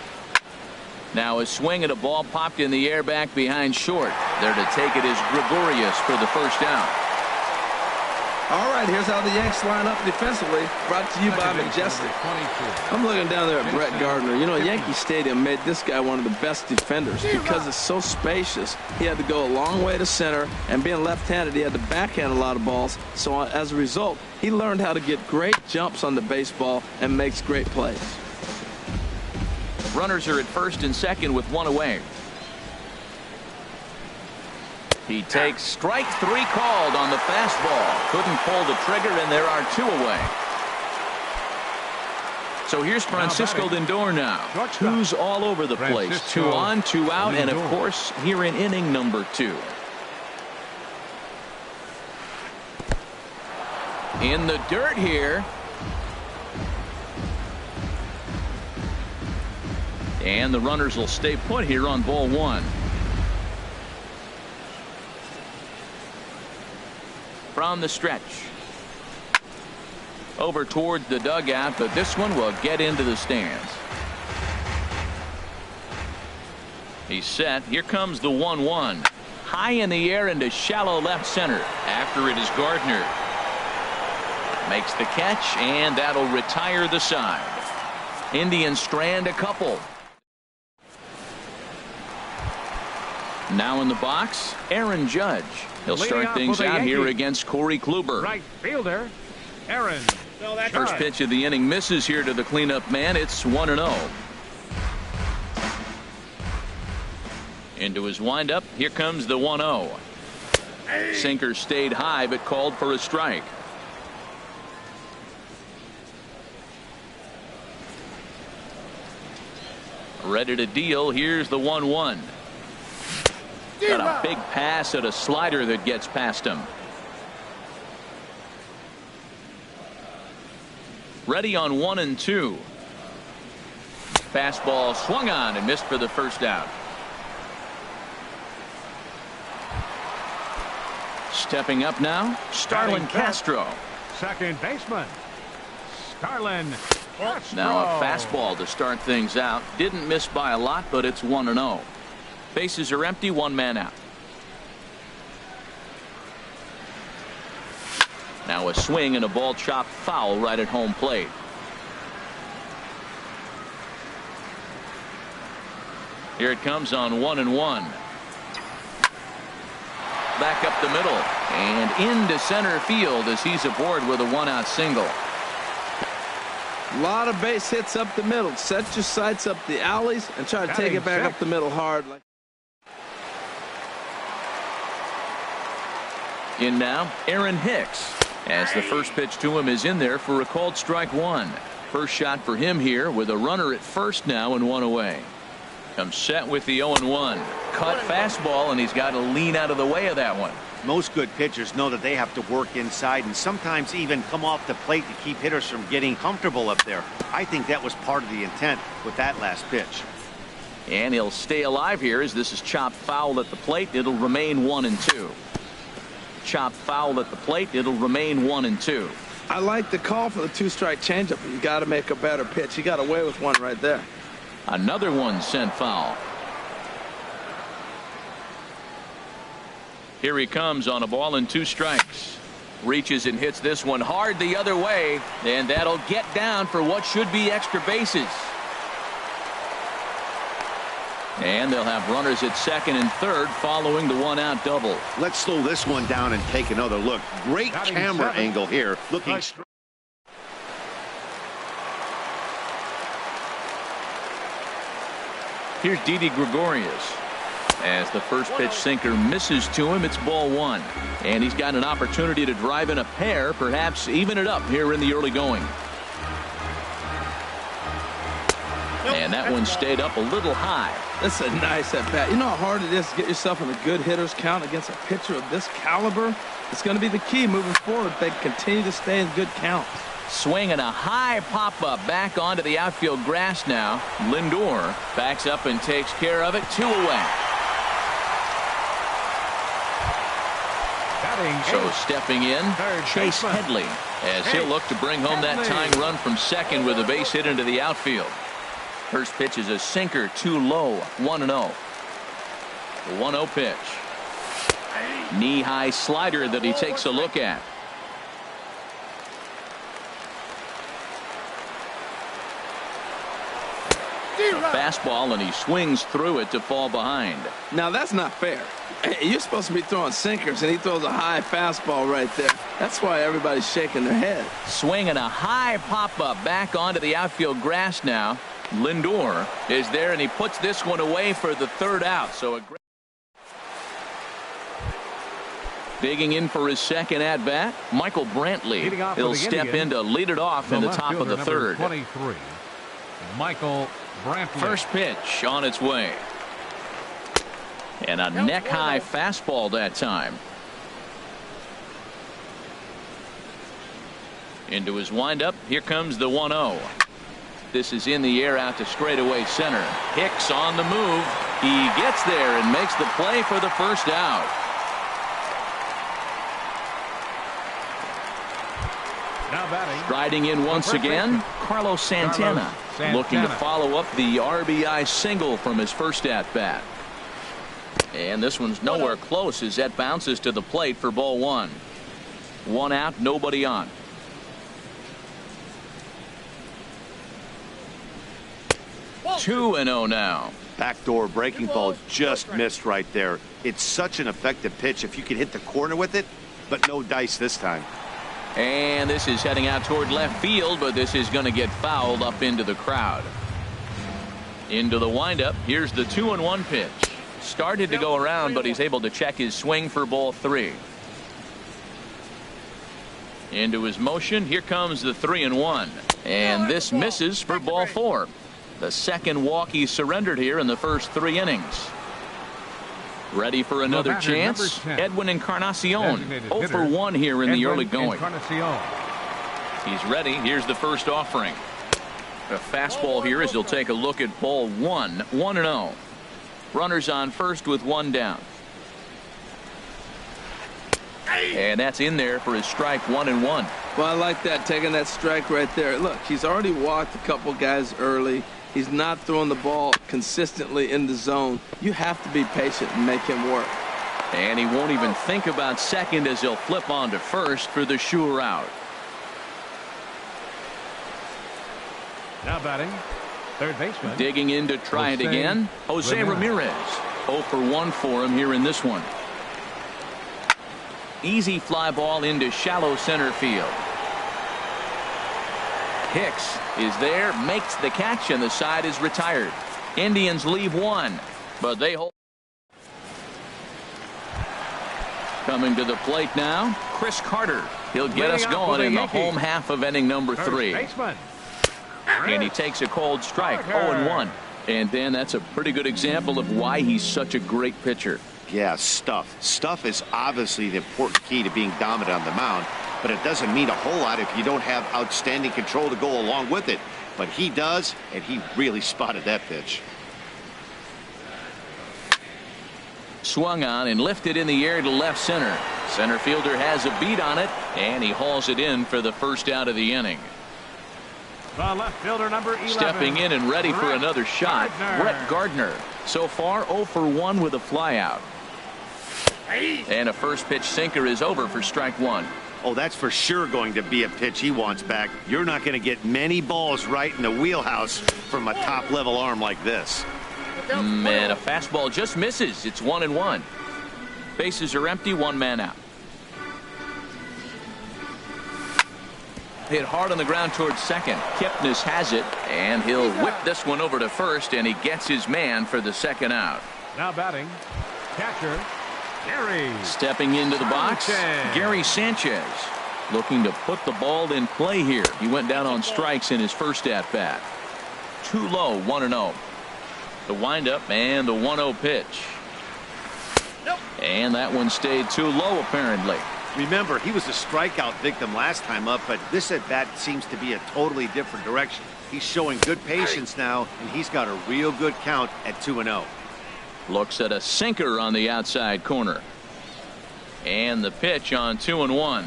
Now a swing at a ball popped in the air back behind short. There to take it is Gregorius for the first out. All right, here's how the Yanks line up defensively. Brought to you by Majestic. I'm looking down there at Brett Gardner. You know, Yankee Stadium made this guy one of the best defenders because it's so spacious. He had to go a long way to center, and being left-handed, he had to backhand a lot of balls. So as a result, he learned how to get great jumps on the baseball and makes great plays. Runners are at first and second with 1 away. He takes strike 3 called on the fastball. Couldn't pull the trigger, and there are 2 away. So here's Francisco Lindor now. 2s all over the place. 2 on, 2 out, and of course here in inning number 2. in the dirt here. And the runners will stay put here on ball one. From the stretch. Over towards the dugout, but this one will get into the stands. He's set. Here comes the 1-1. High in the air into shallow left center. After it is Gardner. Makes the catch, and that'll retire the side. Indians strand a couple. Now in the box, Aaron Judge. He'll start things out here against Corey Kluber. Right fielder, Aaron. First pitch of the inning misses here to the cleanup man. It's 1-0. Into his windup. Here comes the 1-0. Sinker stayed high but called for a strike. Ready to deal. Here's the 1-1. Got a big pass at a slider that gets past him. Ready on 1-2. Fastball swung on and missed for the first out. Stepping up now, Starlin Castro. Second baseman, Starlin Castro. Now a fastball to start things out. Didn't miss by a lot, but it's 1-0. Bases are empty, one man out. Now a swing and a ball chopped foul right at home plate. Here it comes on 1-1. Back up the middle and into center field as he's aboard with a one-out single. A lot of base hits up the middle. Set your sights up the alleys and try to take it back up the middle hard. In now, Aaron Hicks, as the first pitch to him is in there for a called strike one. First shot for him here with a runner at first now and one away. Comes set with the 0-1. Cut fastball, and he's got to lean out of the way of that one. Most good pitchers know that they have to work inside and sometimes even come off the plate to keep hitters from getting comfortable up there. I think that was part of the intent with that last pitch. And he'll stay alive here as this is chopped foul at the plate. It'll remain 1-2. Chopped foul at the plate. It'll remain 1-2. I like the call for the two-strike changeup, but you got to make a better pitch. He got away with one right there. Another one sent foul. Here he comes on a ball and 2 strikes. Reaches and hits this one hard the other way, and that'll get down for what should be extra bases. And they'll have runners at second and third following the one-out double. Let's slow this one down and take another look. Great camera angle here. Looking. Here's Didi Gregorius. As the first pitch sinker misses to him, it's ball one. And he's got an opportunity to drive in a pair, perhaps even it up here in the early going. And that one stayed up a little high. That's a nice at-bat. You know how hard it is to get yourself in a good hitter's count against a pitcher of this caliber? It's going to be the key moving forward. They continue to stay in good count. Swinging a high pop-up back onto the outfield grass now. Lindor backs up and takes care of it. 2 away. So stepping in, Chase Headley, as he'll look to bring home that tying run from second with a base hit into the outfield. First pitch is a sinker, too low, 1-0. The 1-0 pitch. Knee-high slider that he takes a look at. Fastball, and he swings through it to fall behind. Now that's not fair. You're supposed to be throwing sinkers, and he throws a high fastball right there. That's why everybody's shaking their head. Swinging a high pop-up back onto the outfield grass now. Lindor is there, and he puts this one away for the third out. So a great digging in for his second at-bat, Michael Brantley. He'll step in to lead it off in the top of the third. 23, Michael Brantley. First pitch on its way. And a neck-high fastball that time. Into his windup. Here comes the 1-0. This is in the air out to straightaway center. Hicks on the move. He gets there and makes the play for the first out. Now batting. Striding in once again, Carlos Santana. Looking to follow up the RBI single from his first at bat. And this one's nowhere close as that bounces to the plate for ball one. One out, nobody on. Two and 0 now. Backdoor breaking ball just missed right there. It's such an effective pitch if you can hit the corner with it, but no dice this time. And this is heading out toward left field, but this is going to get fouled up into the crowd. Into the windup. Here's the 2-1 pitch. Started to go around, but he's able to check his swing for ball 3. Into his motion. Here comes the 3-1. And this misses for ball 4. The second walk he surrendered here in the first 3 innings. Ready for another chance. Edwin Encarnacion. 0 for 1 here in the early going. He's ready. Here's the first offering. A fastball here as he'll take a look at ball 1. 1-0. Runners on first with 1 down. And that's in there for his strike 1-1. Well, I like that, taking that strike right there. Look, he's already walked a couple guys early. He's not throwing the ball consistently in the zone. You have to be patient and make him work. And he won't even think about second as he'll flip on to first for the sure out. Now batting, third baseman. Digging in to try it again. Jose Ramirez. 0 for 1 for him here in this one. Easy fly ball into shallow center field. Hicks is there, makes the catch, and the side is retired. Indians leave 1, but they hold. Coming to the plate now, Chris Carter. He'll get us going in the home half of inning number 3. And he takes a cold strike, 0-1. And then that's a pretty good example of why he's such a great pitcher. Yeah, stuff. Stuff is obviously the important key to being dominant on the mound, but it doesn't mean a whole lot if you don't have outstanding control to go along with it. But he does, and he really spotted that pitch. Swung on and lifted in the air to left center. Center fielder has a beat on it, and he hauls it in for the first out of the inning. The left fielder, number 11. Stepping in and ready for another shot, Brett Gardner. So far 0 for 1 with a flyout. And a first pitch sinker is over for strike 1. Oh, that's for sure going to be a pitch he wants back. You're not going to get many balls right in the wheelhouse from a top level arm like this. And a fastball just misses. It's 1-1. Bases are empty, 1 man out. Hit hard on the ground towards second. Kipnis has it, and he'll whip this one over to first, and he gets his man for the second out. Now batting, catcher Gary. Stepping into the box, Gary Sanchez. Looking to put the ball in play here. He went down on strikes in his first at bat. Too low, 1-0. The windup and the 1-0 pitch. And that one stayed too low apparently. Remember, he was a strikeout victim last time up, but this at bat seems to be a totally different direction. He's showing good patience now, and he's got a real good count at 2-0. Looks at a sinker on the outside corner. And the pitch on 2-1.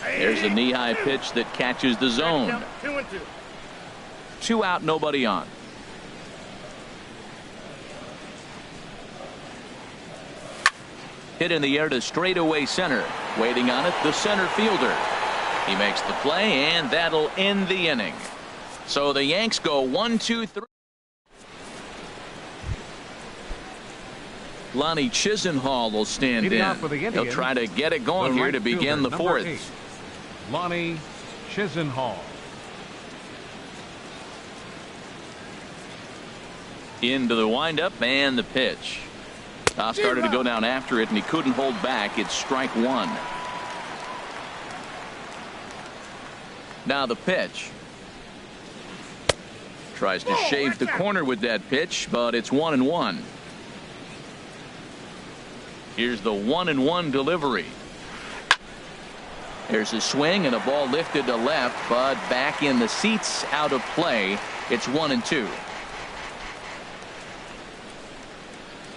There's a knee-high pitch that catches the zone. 2 out, nobody on. Hit in the air to straightaway center. Waiting on it, the center fielder. He makes the play, and that'll end the inning. So the Yanks go 1-2-3. Lonnie Chisenhall will stand in. He'll try to get it going here to begin the 4th. Lonnie Chisenhall. Into the windup and the pitch. Started to go down after it, and he couldn't hold back. It's strike 1. Now the pitch. Tries to shave the corner with that pitch, but it's 1-1. Here's the 1-1 delivery. There's a swing and a ball lifted to left, but back in the seats, out of play. It's 1-2.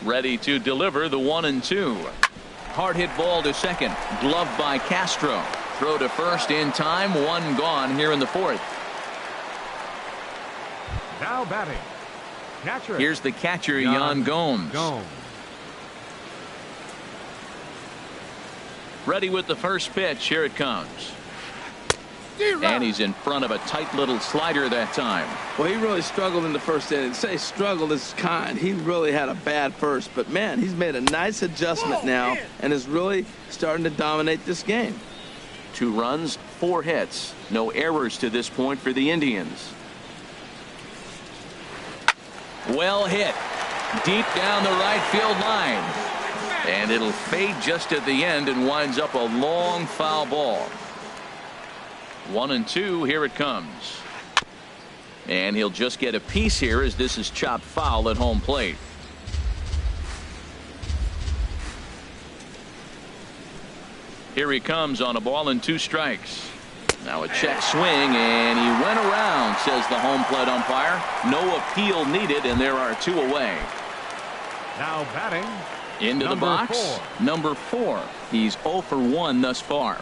Ready to deliver the 1-2. Hard hit ball to second. Gloved by Castro. Throw to first in time. One gone here in the fourth. Now batting. Catcher. Here's the catcher, Yan Gomes. Ready with the first pitch. Here it comes. And he's in front of a tight little slider that time. Well, he really struggled in the first inning. To say struggled is kind. He really had a bad first. But, man, he's made a nice adjustment now and is really starting to dominate this game. 2 runs, 4 hits. No errors to this point for the Indians. Well hit. Deep down the right field line. And it'll fade just at the end and winds up a long foul ball. 1-2. Here it comes. And he'll just get a piece here as this is chopped foul at home plate. Here he comes on a ball and 2 strikes. Now a check swing, and he went around, says the home plate umpire. No appeal needed, and there are 2 away. Now batting. Into the box. 4. Number 4. He's 0 for 1 thus far.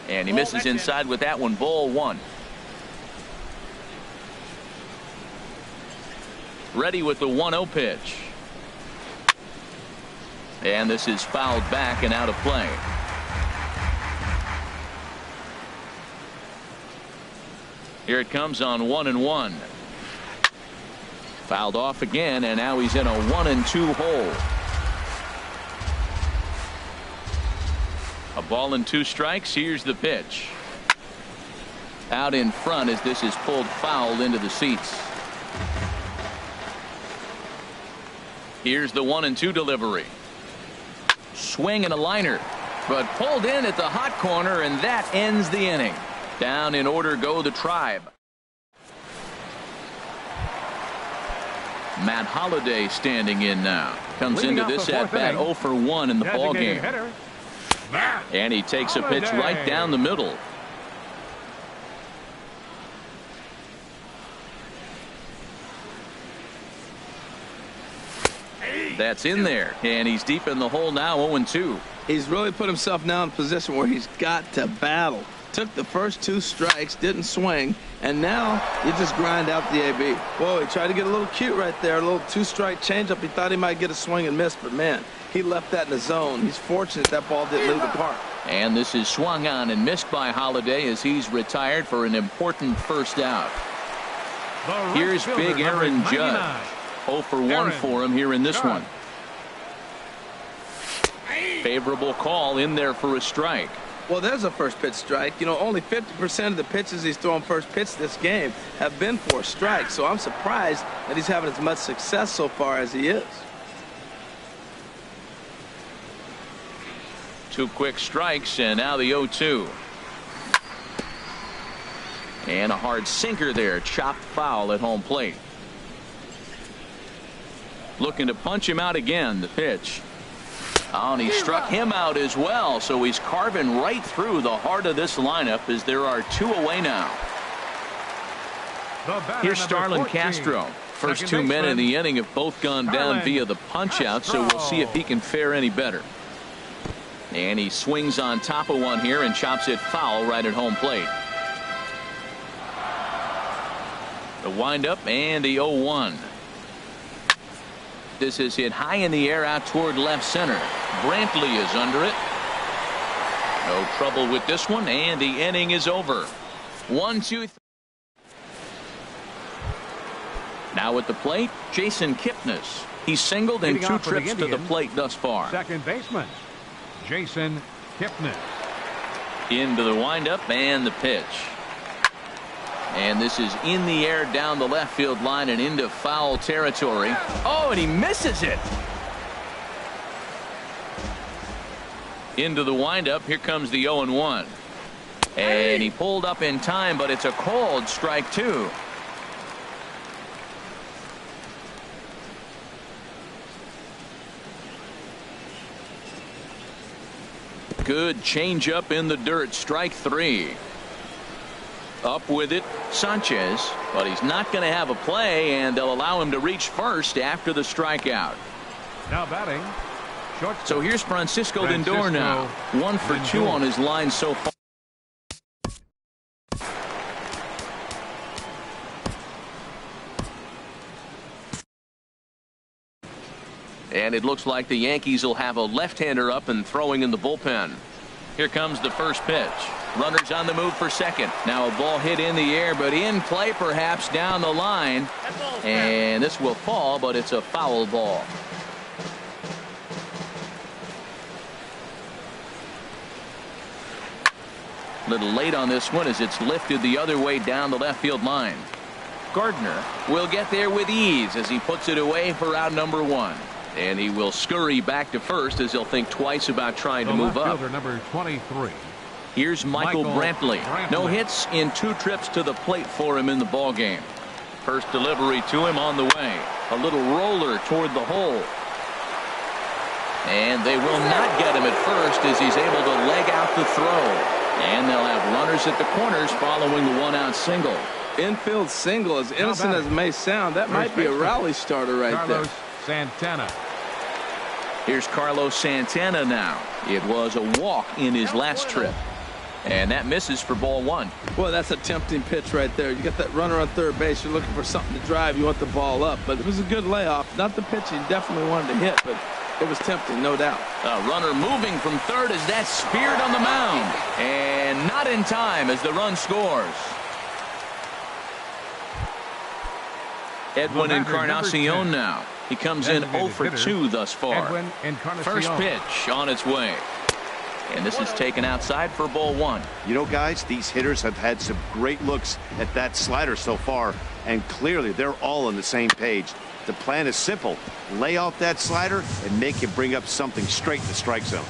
And he misses inside with that one. Ball 1. Ready with the 1-0 pitch. And this is fouled back and out of play. Here it comes on 1-1. Fouled off again, and now he's in a 1-2 hole. A ball and 2 strikes. Here's the pitch. Out in front as this is pulled foul into the seats. Here's the 1-2 delivery. Swing and a liner, but pulled in at the hot corner, and that ends the inning. Down in order go the Tribe. Matt Holliday standing in now. Comes Leading into this at bat 0 for 1 in the ball game. Hitter. And he takes a pitch right down the middle. That's in there, and he's deep in the hole now. 0-2. He's really put himself now in a position where he's got to battle. Took the first 2 strikes, didn't swing, and now you just grind out the AB. Whoa, he tried to get a little cute right there, a little 2-strike changeup. He thought he might get a swing and miss, but man, he left that in the zone. He's fortunate that ball didn't leave the park. And this is swung on and missed by Holliday as he's retired for an important first out. Here's big Aaron Judge. 0 for 1 for him here in this one. Favorable call in there for a strike. Well, there's a first pitch strike. You know, only 50% of the pitches he's throwing first pitch this game have been for a strike. So I'm surprised that he's having as much success so far as he is. 2 quick strikes, and now the 0-2. And a hard sinker there. Chopped foul at home plate. Looking to punch him out again. The pitch. Oh, and he struck him out as well, so he's carving right through the heart of this lineup as there are 2 away now. Here's Starlin Castro. First 2 men in the inning have both gone down via the punch out, so we'll see if he can fare any better. And he swings on top of one here and chops it foul right at home plate. The windup and the 0-1. This is hit high in the air out toward left center. Brantley is under it. No trouble with this one, and the inning is over. 1-2. Now at the plate, Jason Kipnis. He's singled in 2 trips to the plate thus far. Second baseman, Jason Kipnis. Into the windup and the pitch. And this is in the air down the left field line and into foul territory. Oh, and he misses it. Into the windup. Here comes the 0-1. And he pulled up in time, but it's a called strike 2. Good changeup in the dirt. Strike three. Up with it, Sanchez, but he's not going to have a play, and they'll allow him to reach first after the strikeout. Now batting, shortstop. So here's Francisco Lindor now. 1 for 2 on his line so far. And it looks like the Yankees will have a left-hander up and throwing in the bullpen. Here comes the first pitch. Runners on the move for second. Now a ball hit in the air, but in play perhaps down the line. And this will fall, but it's a foul ball. A little late on this one as it's lifted the other way down the left field line. Gardner will get there with ease as he puts it away for out number 1. And he will scurry back to first as he'll think twice about trying to move up. Number 23. Here's Michael Brantley. No hits in 2 trips to the plate for him in the ball game. First delivery to him on the way. A little roller toward the hole. And they will not get him at first as he's able to leg out the throw. And they'll have runners at the corners following the 1-out single. Infield single, as innocent as it may sound, that might be a rally starter right Carlos there. Santana. Here's Carlos Santana now. It was a walk in his last trip. And that misses for ball 1. Boy, that's a tempting pitch right there. You got that runner on third base. You're looking for something to drive. You want the ball up. But it was a good layoff. Not the pitch he definitely wanted to hit, but it was tempting, no doubt. A runner moving from third as that's speared on the mound. And not in time as the run scores. Edwin Encarnacion now. He comes in 0 for 2 thus far. First pitch on its way. And this is taken outside for ball 1. You know, guys, these hitters have had some great looks at that slider so far, and clearly they're all on the same page. The plan is simple. Lay off that slider and make him bring up something straight in the strike zone.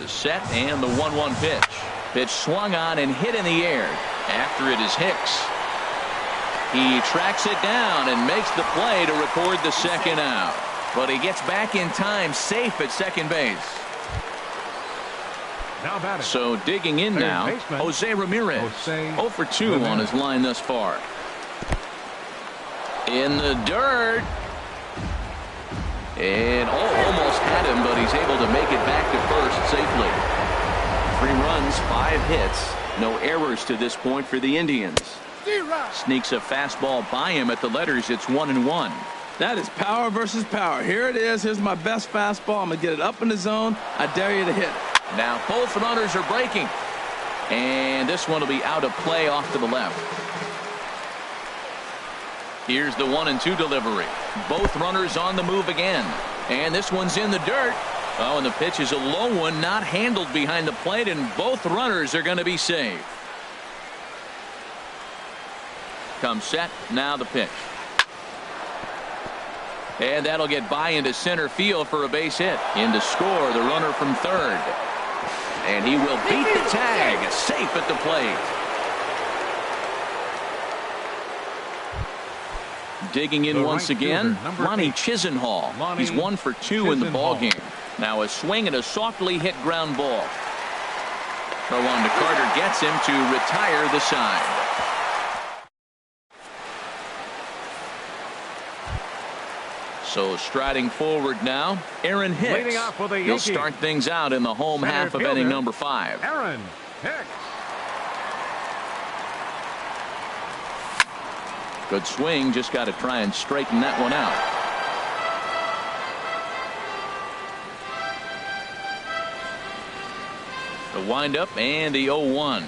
The set and the 1-1 pitch. Pitch swung on and hit in the air. After it is Hicks. He tracks it down and makes the play to record the second out. But he gets back in time, safe at second base. Now batting. So digging in now, Jose Ramirez. 0 for 2 on his line thus far. In the dirt. And almost had him, but he's able to make it back to first safely. 3 runs, 5 hits. No errors to this point for the Indians. Sneaks a fastball by him at the letters. It's 1-1. That is power versus power. Here it is. Here's my best fastball. I'm going to get it up in the zone. I dare you to hit it. Now both runners are breaking. And this one will be out of play off to the left. Here's the 1-2 delivery. Both runners on the move again. And this one's in the dirt. Oh, and the pitch is a low one, not handled behind the plate, and both runners are going to be safe. Comes set. Now the pitch. And that'll get by into center field for a base hit. In to score the runner from third. And he will beat the tag. Safe at the plate. Digging in once again, Lonnie Chisenhall. He's 1 for 2 in the ball game. Now a swing and a softly hit ground ball. Throw on to Carter gets him to retire the side. So striding forward now, Aaron Hicks. He'll start things out in the home half of inning number 5. Aaron Hicks. Good swing, just got to try and straighten that one out. The windup and the 0-1.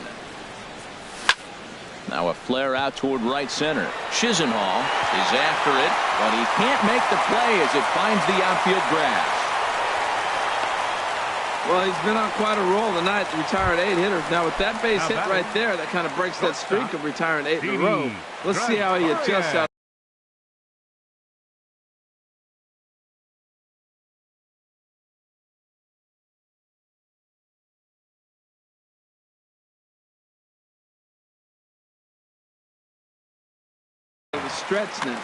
Now a flare out toward right center. Chisenhall is after it, but he can't make the play as it finds the outfield grass. Well, he's been on quite a roll tonight, retired 8 hitters. Now with that base hit right there, that kind of breaks that streak of retiring 8 in a row. Let's see how he adjusts out. Stretch now.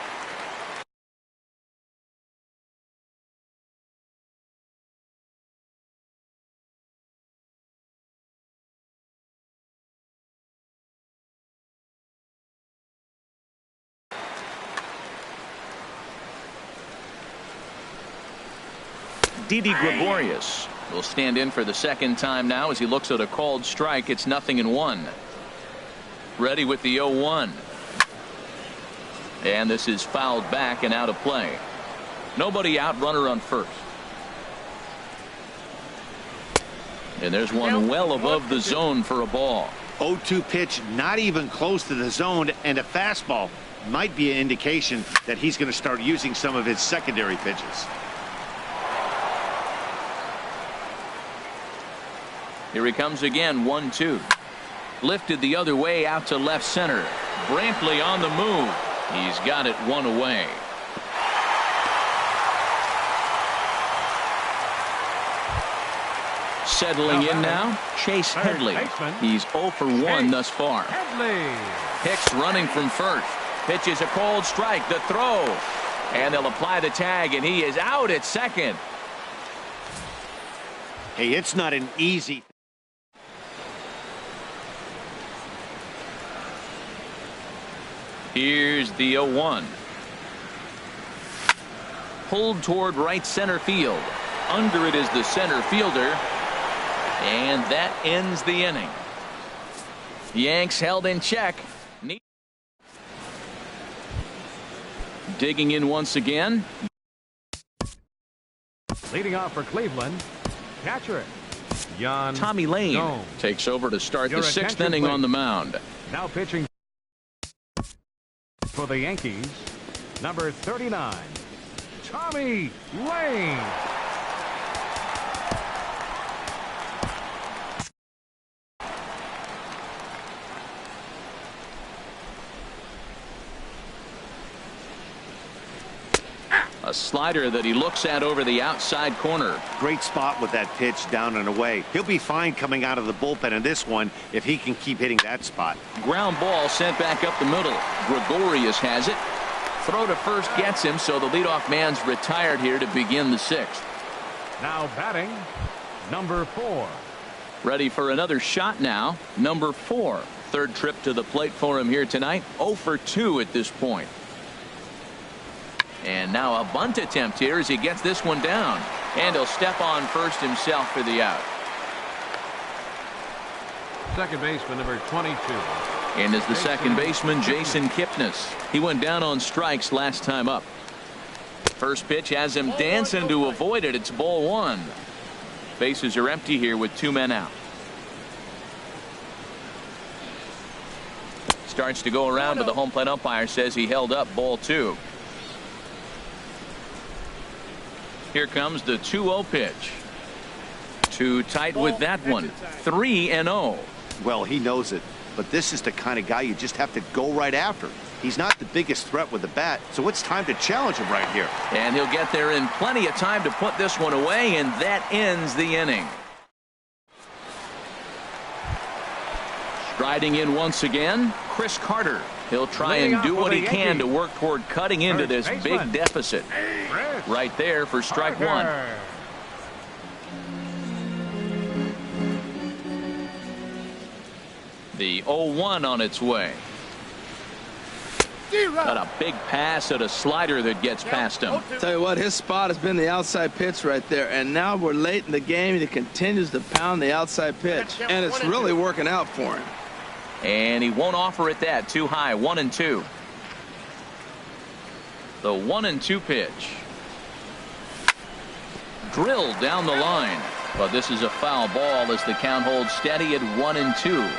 Didi Gregorius will stand in for the second time now as he looks at a called strike. It's 0-1. Ready with the 0-1. And this is fouled back and out of play. Nobody out, runner on first. And there's one well above the zone for a ball. 0-2 pitch, not even close to the zone, and a fastball might be an indication that he's going to start using some of his secondary pitches. Here he comes again, 1-2. Lifted the other way out to left center. Brantley on the move. He's got it one away. Settling in now, Chase Headley. He's 0 for 1 thus far. Hicks running from first. Pitches a cold strike. The throw. And they'll apply the tag, and he is out at second. Hey, it's not an easy. Here's the 0-1. Pulled toward right center field. Under it is the center fielder. And that ends the inning. Yanks held in check. Digging in once again. Leading off for Cleveland, catcher Jan Tommy Lane Jones takes over to start Your the 6th attention, inning please. on the mound. Now pitching for the Yankees, number 39, Tommy Lane. A slider that he looks at over the outside corner. Great spot with that pitch down and away. He'll be fine coming out of the bullpen in this one if he can keep hitting that spot. Ground ball sent back up the middle. Gregorius has it. Throw to first gets him, so the leadoff man's retired here to begin the 6th. Now batting, number 4. Ready for another shot now. Number 4. Third trip to the plate for him here tonight. 0 for 2 at this point. And now a bunt attempt here as he gets this one down. And he'll step on first himself for the out. Second baseman, number 22. And is the second baseman, Jason Kipnis. He went down on strikes last time up. First pitch has him dancing to avoid it. It's ball 1. Bases are empty here with 2 men out. Starts to go around, but the home plate umpire says he held up ball 2. Here comes the 2-0 pitch. Too tight with that one. 3-0. Well, he knows it, but this is the kind of guy you just have to go right after. He's not the biggest threat with the bat, so it's time to challenge him right here. And he'll get there in plenty of time to put this one away, and that ends the inning. Striding in once again, Chris Carter. He'll try and do what he can to work toward cutting into this big deficit. Right there for strike 1. The 0-1 on its way. Got a big pass at a slider that gets past him. Tell you what, his spot has been the outside pitch right there, and now we're late in the game and he continues to pound the outside pitch, and it's really working out for him. And he won't offer it that. Too high. 1-2. The 1-2 pitch. Drilled down the line. But this is a foul ball as the count holds steady at 1-2.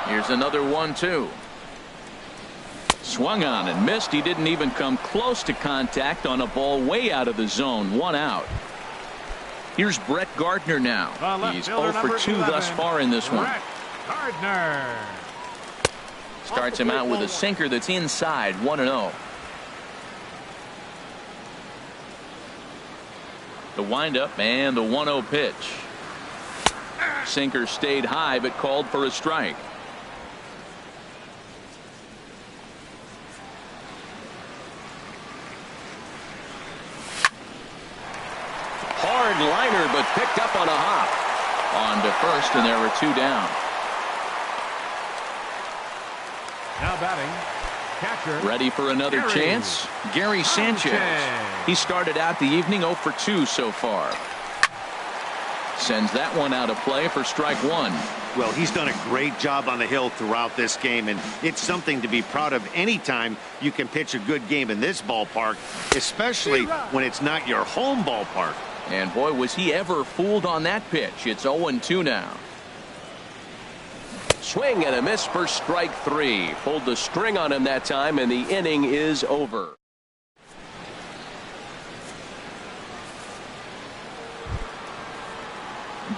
Here's another 1-2. Swung on and missed. He didn't even come close to contact on a ball way out of the zone. 1 out. Here's Brett Gardner now. He's 0 for 2 thus far in this one. Gardner starts him out with a sinker that's inside. 1-0. The windup and the 1-0 pitch. Sinker stayed high but called for a strike. Hard liner but picked up on a hop. On to first, and there were 2 down. now batting, catcher. Ready for another chance? Gary Sanchez. He started out the evening 0 for 2 so far. Sends that one out of play for strike one. Well, he's done a great job on the hill throughout this game, and it's something to be proud of anytime you can pitch a good game in this ballpark, especially when it's not your home ballpark. And boy, was he ever fooled on that pitch. It's 0-2 now. Swing and a miss for strike three. Pulled the string on him that time, and the inning is over.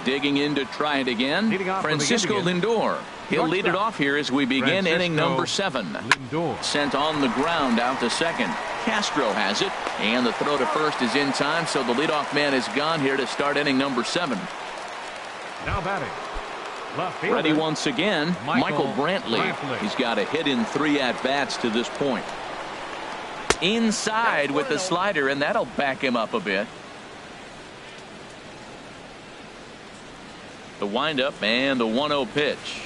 Digging in to try it again, Francisco Lindor. He'll lead it off here as we begin inning number 7. Lindor. Sent on the ground out to second. Castro has it, and the throw to first is in time, so the leadoff man is gone here to start inning number 7. Now batting. Left fielder. Ready once again, Michael Brantley. Brantley. He's got a hit in 3 at-bats to this point. Inside with the slider, and that'll back him up a bit. The windup and the 1-0 pitch.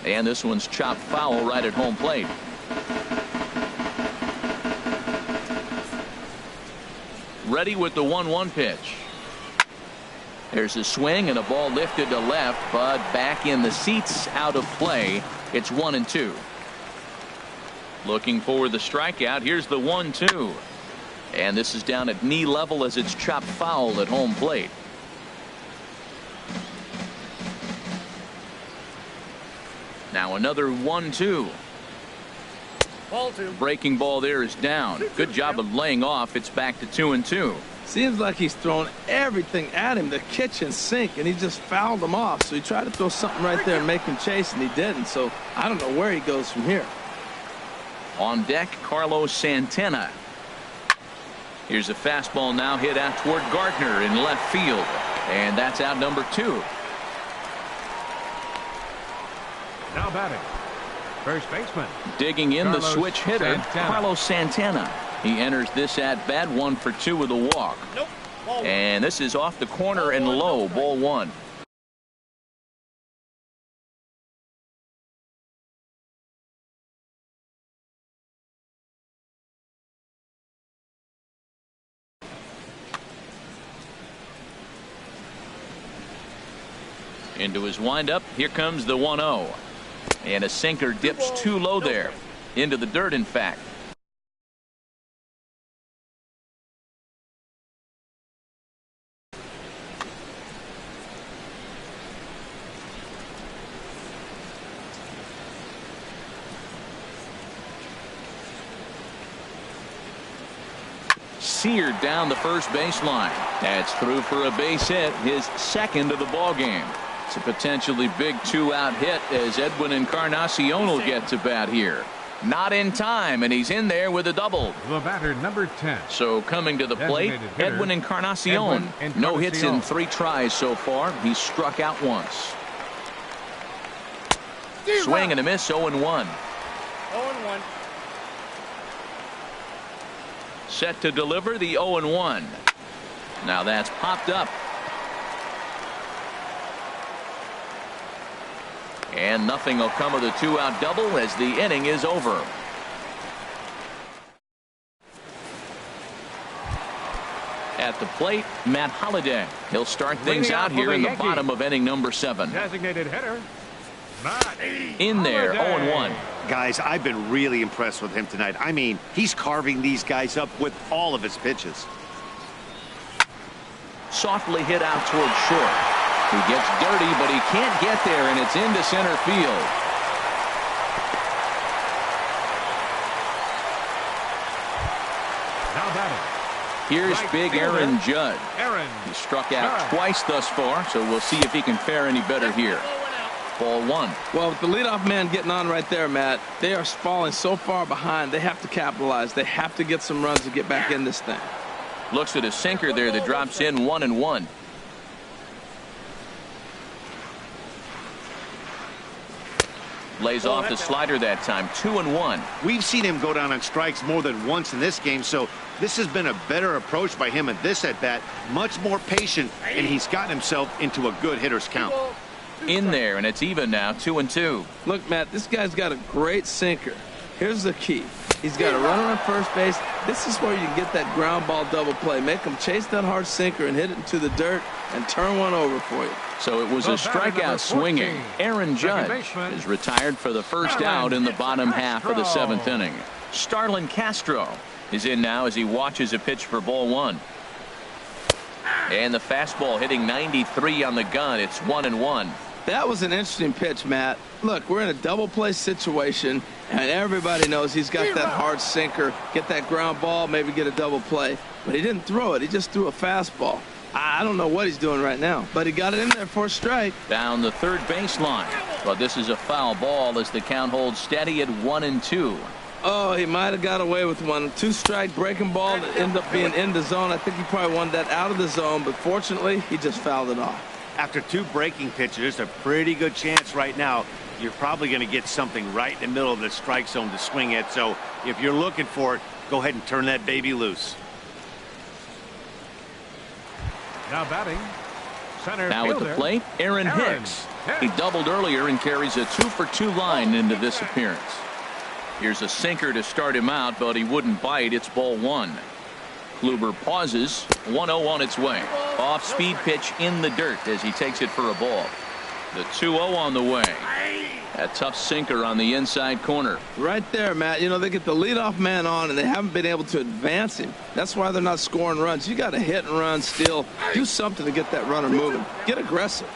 And this one's chopped foul right at home plate. Ready with the 1-1 pitch. There's a swing and a ball lifted to left, but back in the seats, out of play. It's 1-2. Looking for the strikeout. Here's the 1-2. And this is down at knee level as it's chopped foul at home plate. Now another 1-2. Breaking ball there is down. Good job of laying off. It's back to 2-2. Seems like he's thrown everything at him, the kitchen sink, and he just fouled him off. So he tried to throw something right there and make him chase, and he didn't. So I don't know where he goes from here. On deck, Carlos Santana. Here's a fastball now hit out toward Gardner in left field. And that's out number 2. Now batting. First baseman. Digging in Carlos the switch hitter, Santana. Carlos Santana. He enters this at bat 1 for 2 with a walk. And this is off the corner and low, ball 1. Into his windup. Here comes the 1-0. And a sinker dips too low there. Into the dirt, in fact. Seared down the first baseline. That's through for a base hit, his second of the ball game. It's a potentially big 2-out hit as Edwin Encarnacion will get to bat here. Not in time, and he's in there with a double. The batter, number 10. So coming to the plate, Designated hitter, Edwin Encarnacion. Edwin Encarnacion. No hits in 3 tries so far. He's struck out once. Swing and a miss, 0-1. 0-1. Set to deliver the 0-1. Now that's popped up. And nothing will come of the 2-out double as the inning is over. At the plate, Matt Holliday. He'll start things Leading out off for here the in the Yankees. bottom of inning number 7. Designated hitter. Matt In there, Holliday. 0-1. Guys, I've been really impressed with him tonight. I mean, he's carving these guys up with all of his pitches. Softly hit out towards short. He gets dirty, but he can't get there, and it's into center field. Now batting. Here's Right big fielder, Aaron Judd. Aaron. He struck out Judd. twice thus far, so we'll see if he can fare any better here. Ball 1. Well, with the leadoff man getting on right there, Matt, they are falling so far behind. They have to capitalize. They have to get some runs to get back in this thing. Looks at a sinker there that drops in 1-1. Lays off the slider that time. 2-1. We've seen him go down on strikes more than once in this game, so this has been a better approach by him at this at-bat. Much more patient, and he's gotten himself into a good hitter's count. In there, and it's even now, 2-2. Look, Matt, this guy's got a great sinker. Here's the key. He's got a runner on first base. This is where you can get that ground ball double play. Make him chase that hard sinker and hit it into the dirt and turn one over for you. So it was a strikeout swinging. Aaron Judge is retired for the first out in the bottom half of the 7th inning. Starlin Castro is in now as he watches a pitch for ball 1. And the fastball hitting 93 on the gun. It's 1-1. That was an interesting pitch, Matt. Look, we're in a double play situation, and everybody knows he's got that hard sinker. Get that ground ball, maybe get a double play. But he didn't throw it. He just threw a fastball. I don't know what he's doing right now, but he got it in there for a strike. Down the third baseline. But this is a foul ball as the count holds steady at 1-2. Oh, he might have got away with one. 2-strike breaking ball that ended up being in the zone. I think he probably wanted that out of the zone, but fortunately, he just fouled it off. After 2 breaking pitches, there's a pretty good chance right now you're probably going to get something right in the middle of the strike zone to swing at. So if you're looking for it, go ahead and turn that baby loose. Now batting, center Now at the fielder, plate, Aaron Hicks. He doubled earlier and carries a 2-for-2 line into this appearance. Here's a sinker to start him out, but he wouldn't bite. It's ball 1. Kluber pauses. 1-0 on its way. Off-speed pitch in the dirt as he takes it for a ball. The 2-0 on the way. A tough sinker on the inside corner. Right there, Matt. You know, they get the leadoff man on, and they haven't been able to advance him. That's why they're not scoring runs. You got to hit and run, steal, do something to get that runner moving. Get aggressive.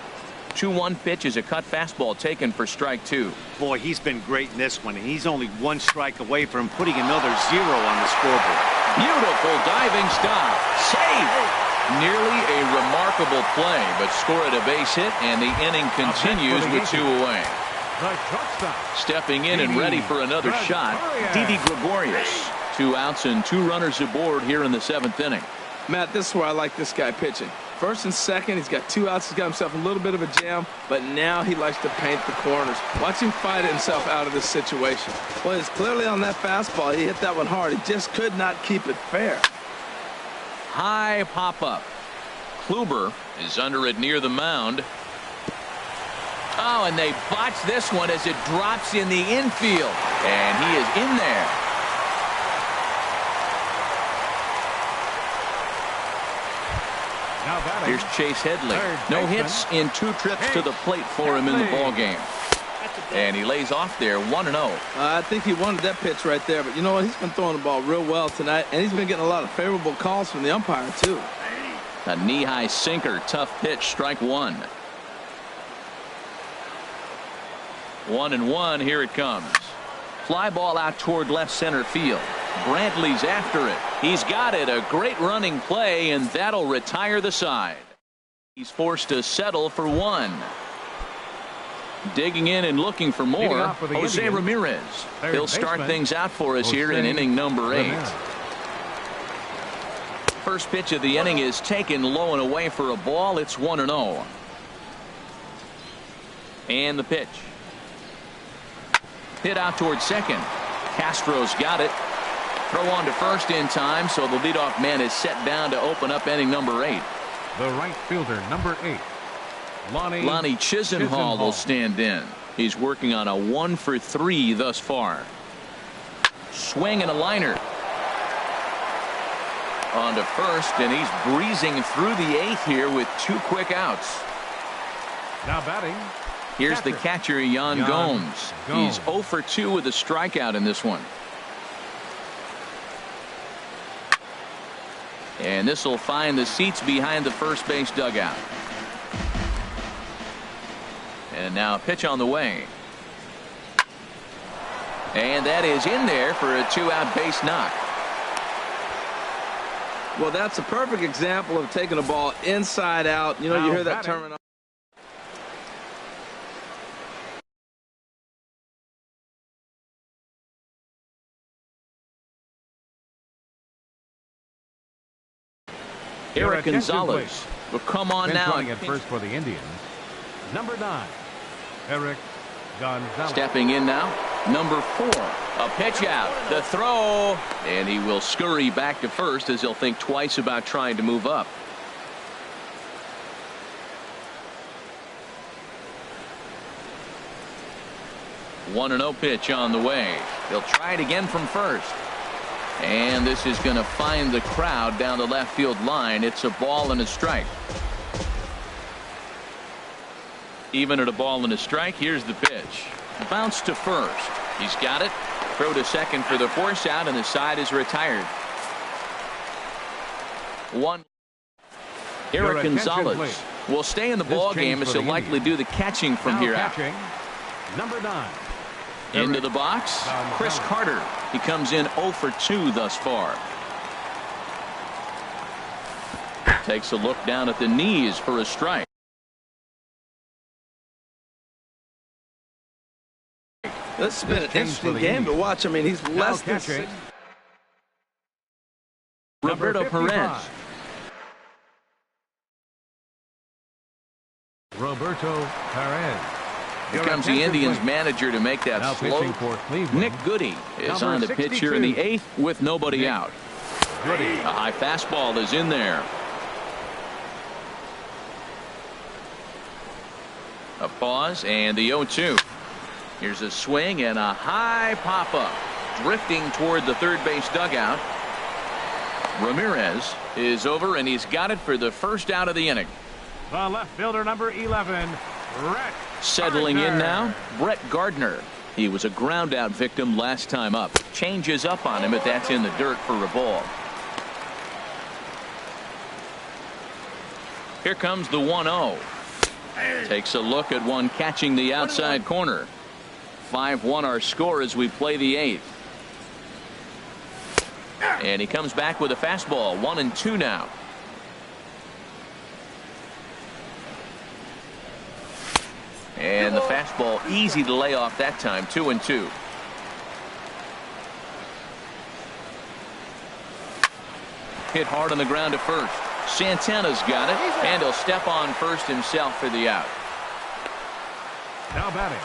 2-1 pitch is a cut fastball taken for strike 2. Boy, he's been great in this one, and he's only 1 strike away from putting another 0 on the scoreboard. Beautiful diving stop. Safe. Nearly a remarkable play, but score at a base hit, and the inning continues with 2 away. Stepping in and ready for another shot, Didi Gregorius. 2 outs and 2 runners aboard here in the 7th inning. Matt, this is where I like this guy pitching. First and second, he's got 2 outs. He's got himself a little bit of a jam, but now he likes to paint the corners. Watch him fight himself out of this situation. Well, it's clearly on that fastball. He hit that one hard. He just could not keep it fair. High pop-up. Kluber is under it near the mound. Oh, and they botch this one as it drops in the infield. And he is in there. Here's Chase Headley. No hits in 2 trips to the plate for him in the ballgame. And he lays off there 1-0. I think he wanted that pitch right there, but you know what? He's been throwing the ball real well tonight, and he's been getting a lot of favorable calls from the umpire, too. A knee-high sinker, tough pitch, strike 1. 1-1, here it comes. Fly ball out toward left center field. Brantley's after it. He's got it. A great running play, and that'll retire the side. He's forced to settle for 1. Digging in and looking for more, Jose Ramirez. He'll start things out for us here in inning number 8. First pitch of the inning is taken low and away for a ball. It's 1-0. And the pitch. Hit out towards second. Castro's got it. Throw on to first in time, so the leadoff man is set down to open up inning number 8. The right fielder, number 8. Lonnie Chisenhall will stand in. He's working on a 1-for-3 thus far. Swing and a liner. On to first, and he's breezing through the 8th here with 2 quick outs. Now batting. Here's the catcher, Yan Gomes. He's 0-for-2 with a strikeout in this one. And this will find the seats behind the first base dugout. And now a pitch on the way. And that is in there for a 2-out base knock. Well, that's a perfect example of taking a ball inside out. You know, you hear that terminology. Eric Gonzalez will come on now. At first for the Indians, number 9, Eric Gonzalez. Stepping in now, number 4. A pitch out, the throw, and he will scurry back to first as he'll think twice about trying to move up. 1-0 pitch on the way. They'll try it again from first. And this is going to find the crowd down the left field line. It's a ball and a strike. Even at a ball and a strike, here's the pitch. Bounce to first. He's got it. Throw to second for the force out, and the side is retired. Eric Gonzalez will stay in the ball game as he'll likely do the catching from here out. Number 9. Into the box, Chris Carter. He comes in 0 for 2 thus far. Takes a look down at the knees for a strike. This has been an interesting game to watch. I mean, he's less than 6. Roberto Perez. Roberto Perez. Here comes the Indians manager to make that slow. Nick Goody is on the pitch here in the 8th with nobody out. A high fastball is in there. A pause and the 0-2. Here's a swing and a high pop-up. Drifting toward the third base dugout. Ramirez is over, and he's got it for the first out of the inning. The left fielder, number 11, Brett Settling Gardner. in now, Brett Gardner. He was a ground-out victim last time up. Changes up on him, but that's in the dirt for a ball. Here comes the 1-0. Takes a look at one catching the outside corner. 5-1 our score as we play the 8th. And he comes back with a fastball. 1-2 now. And the fastball easy to lay off that time. 2-2. Hit hard on the ground to first. Santana's got it, and he'll step on first himself for the out. Now batting.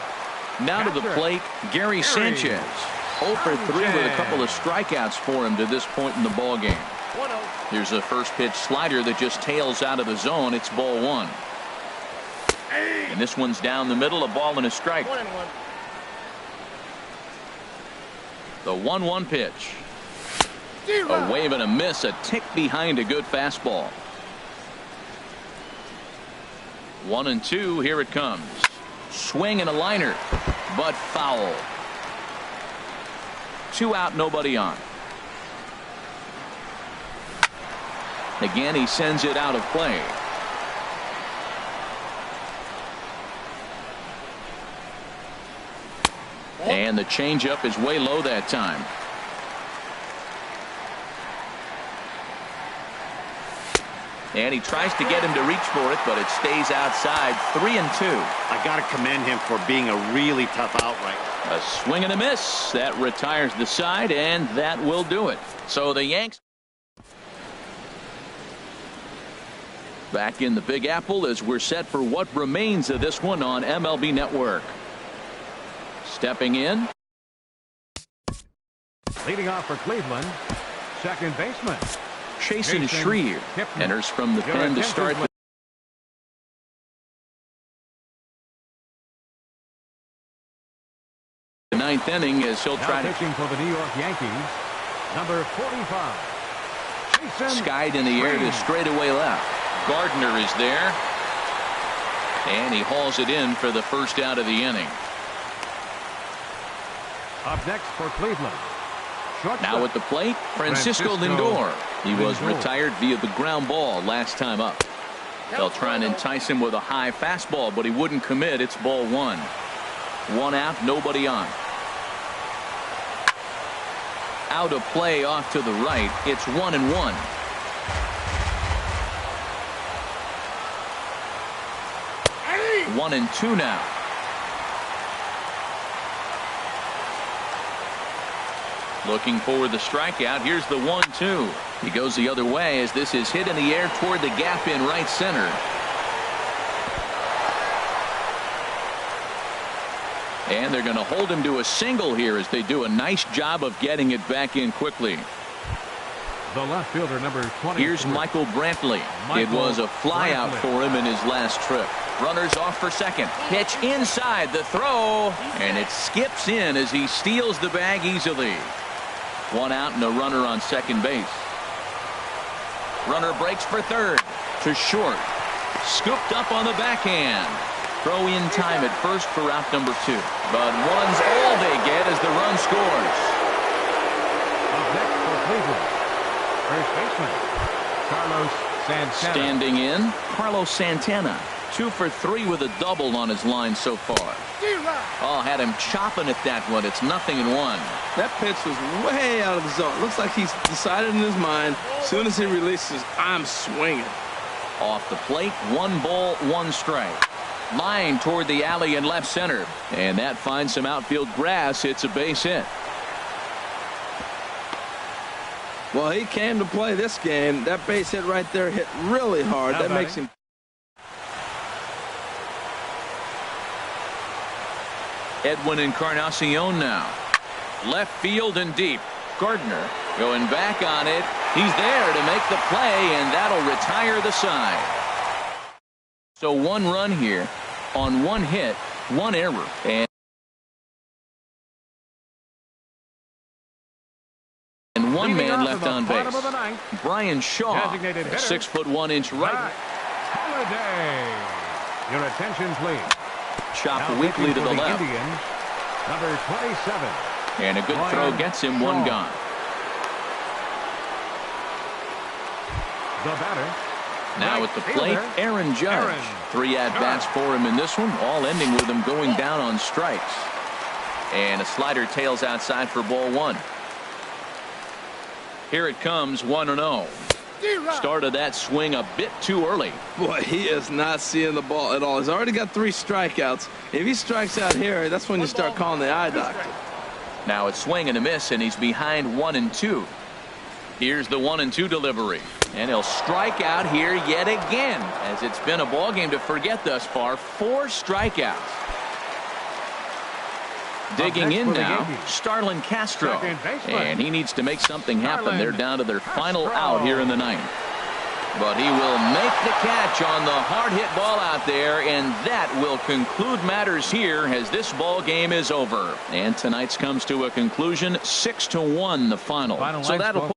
Now to the plate, Gary Sanchez. 0 for 3 with a couple of strikeouts for him to this point in the ball game. Here's a first pitch slider that just tails out of the zone. It's ball 1. And this one's down the middle, a ball and a strike. The 1-1 pitch. A wave and a miss, a tick behind a good fastball. 1-2, here it comes. Swing and a liner, but foul. 2 out, nobody on. Again, he sends it out of play. And the changeup is way low that time. And he tries to get him to reach for it, but it stays outside. 3-2. I got to commend him for being a really tough out right now. A swing and a miss. That retires the side, and that will do it. So the Yanks back in the Big Apple as we're set for what remains of this one on MLB Network. Stepping in. Leading off for Cleveland, second baseman Chasen Shreve enters from the pen to start the 9th inning as he'll try to pitching for the New York Yankees, number 45. Chasen skied in the air to straightaway left. Gardner is there, and he hauls it in for the first out of the inning. Up next for Cleveland. Now at the plate, Francisco Lindor. He was retired via the ground ball last time up. They'll try and entice him with a high fastball, but he wouldn't commit. It's ball 1. 1 out, nobody on. Out of play off to the right. It's 1-1. Hey! 1-2 now. Looking for the strikeout. Here's the 1-2. He goes the other way as this is hit in the air toward the gap in right center. And they're going to hold him to a single here as they do a nice job of getting it back in quickly. The left fielder, number 20. Here's Michael Brantley. It was a flyout for him in his last trip. Runners off for second. Pitch inside, the throw, and it skips in as he steals the bag easily. One out and a runner on second base. Runner breaks for third. To short. Scooped up on the backhand. Throw in time at first for out number 2. But one's all they get as the run scores. Up next for Cleveland, first baseman Carlos Santana. Standing in, Carlos Santana. 2 for 3 with a double on his line so far. Oh, had him chopping at that one. It's 0-1. That pitch was way out of the zone. Looks like he's decided in his mind, as soon as he releases, I'm swinging. Off the plate, 1 ball, 1 strike. Line toward the alley in left center. And that finds some outfield grass. It's a base hit. Well, he came to play this game. That base hit right there hit really hard. That makes him. Edwin Encarnacion now. Left field and deep. Gardner going back on it. He's there to make the play, and that'll retire the side. So 1 run here on 1 hit, 1 error. And 1 man left on base. Brian Shaw, 6'1" right. Holiday. Your attention, please. Chop Now weakly to the left. Indians, number 27. And a good throw gets him 1 gone. The batter. Now at the plate, Aaron Judge. 3 at-bats for him in this one, all ending with him going down on strikes. And a slider tails outside for ball 1. Here it comes, 1-0. Started that swing a bit too early. Boy, he is not seeing the ball at all. He's already got 3 strikeouts. If he strikes out here, that's when you start calling the eye doctor. Now it's swing and a miss, and he's behind 1-2. Here's the 1-2 delivery. And he'll strike out here yet again, as it's been a ball game to forget thus far. 4 strikeouts. Digging in now, Starlin Castro. And he needs to make something happen. They're down to their final out here in the 9th. But he will make the catch on the hard hit ball out there, and that will conclude matters here as this ball game is over. And tonight's comes to a conclusion, 6-1 the final. So that'll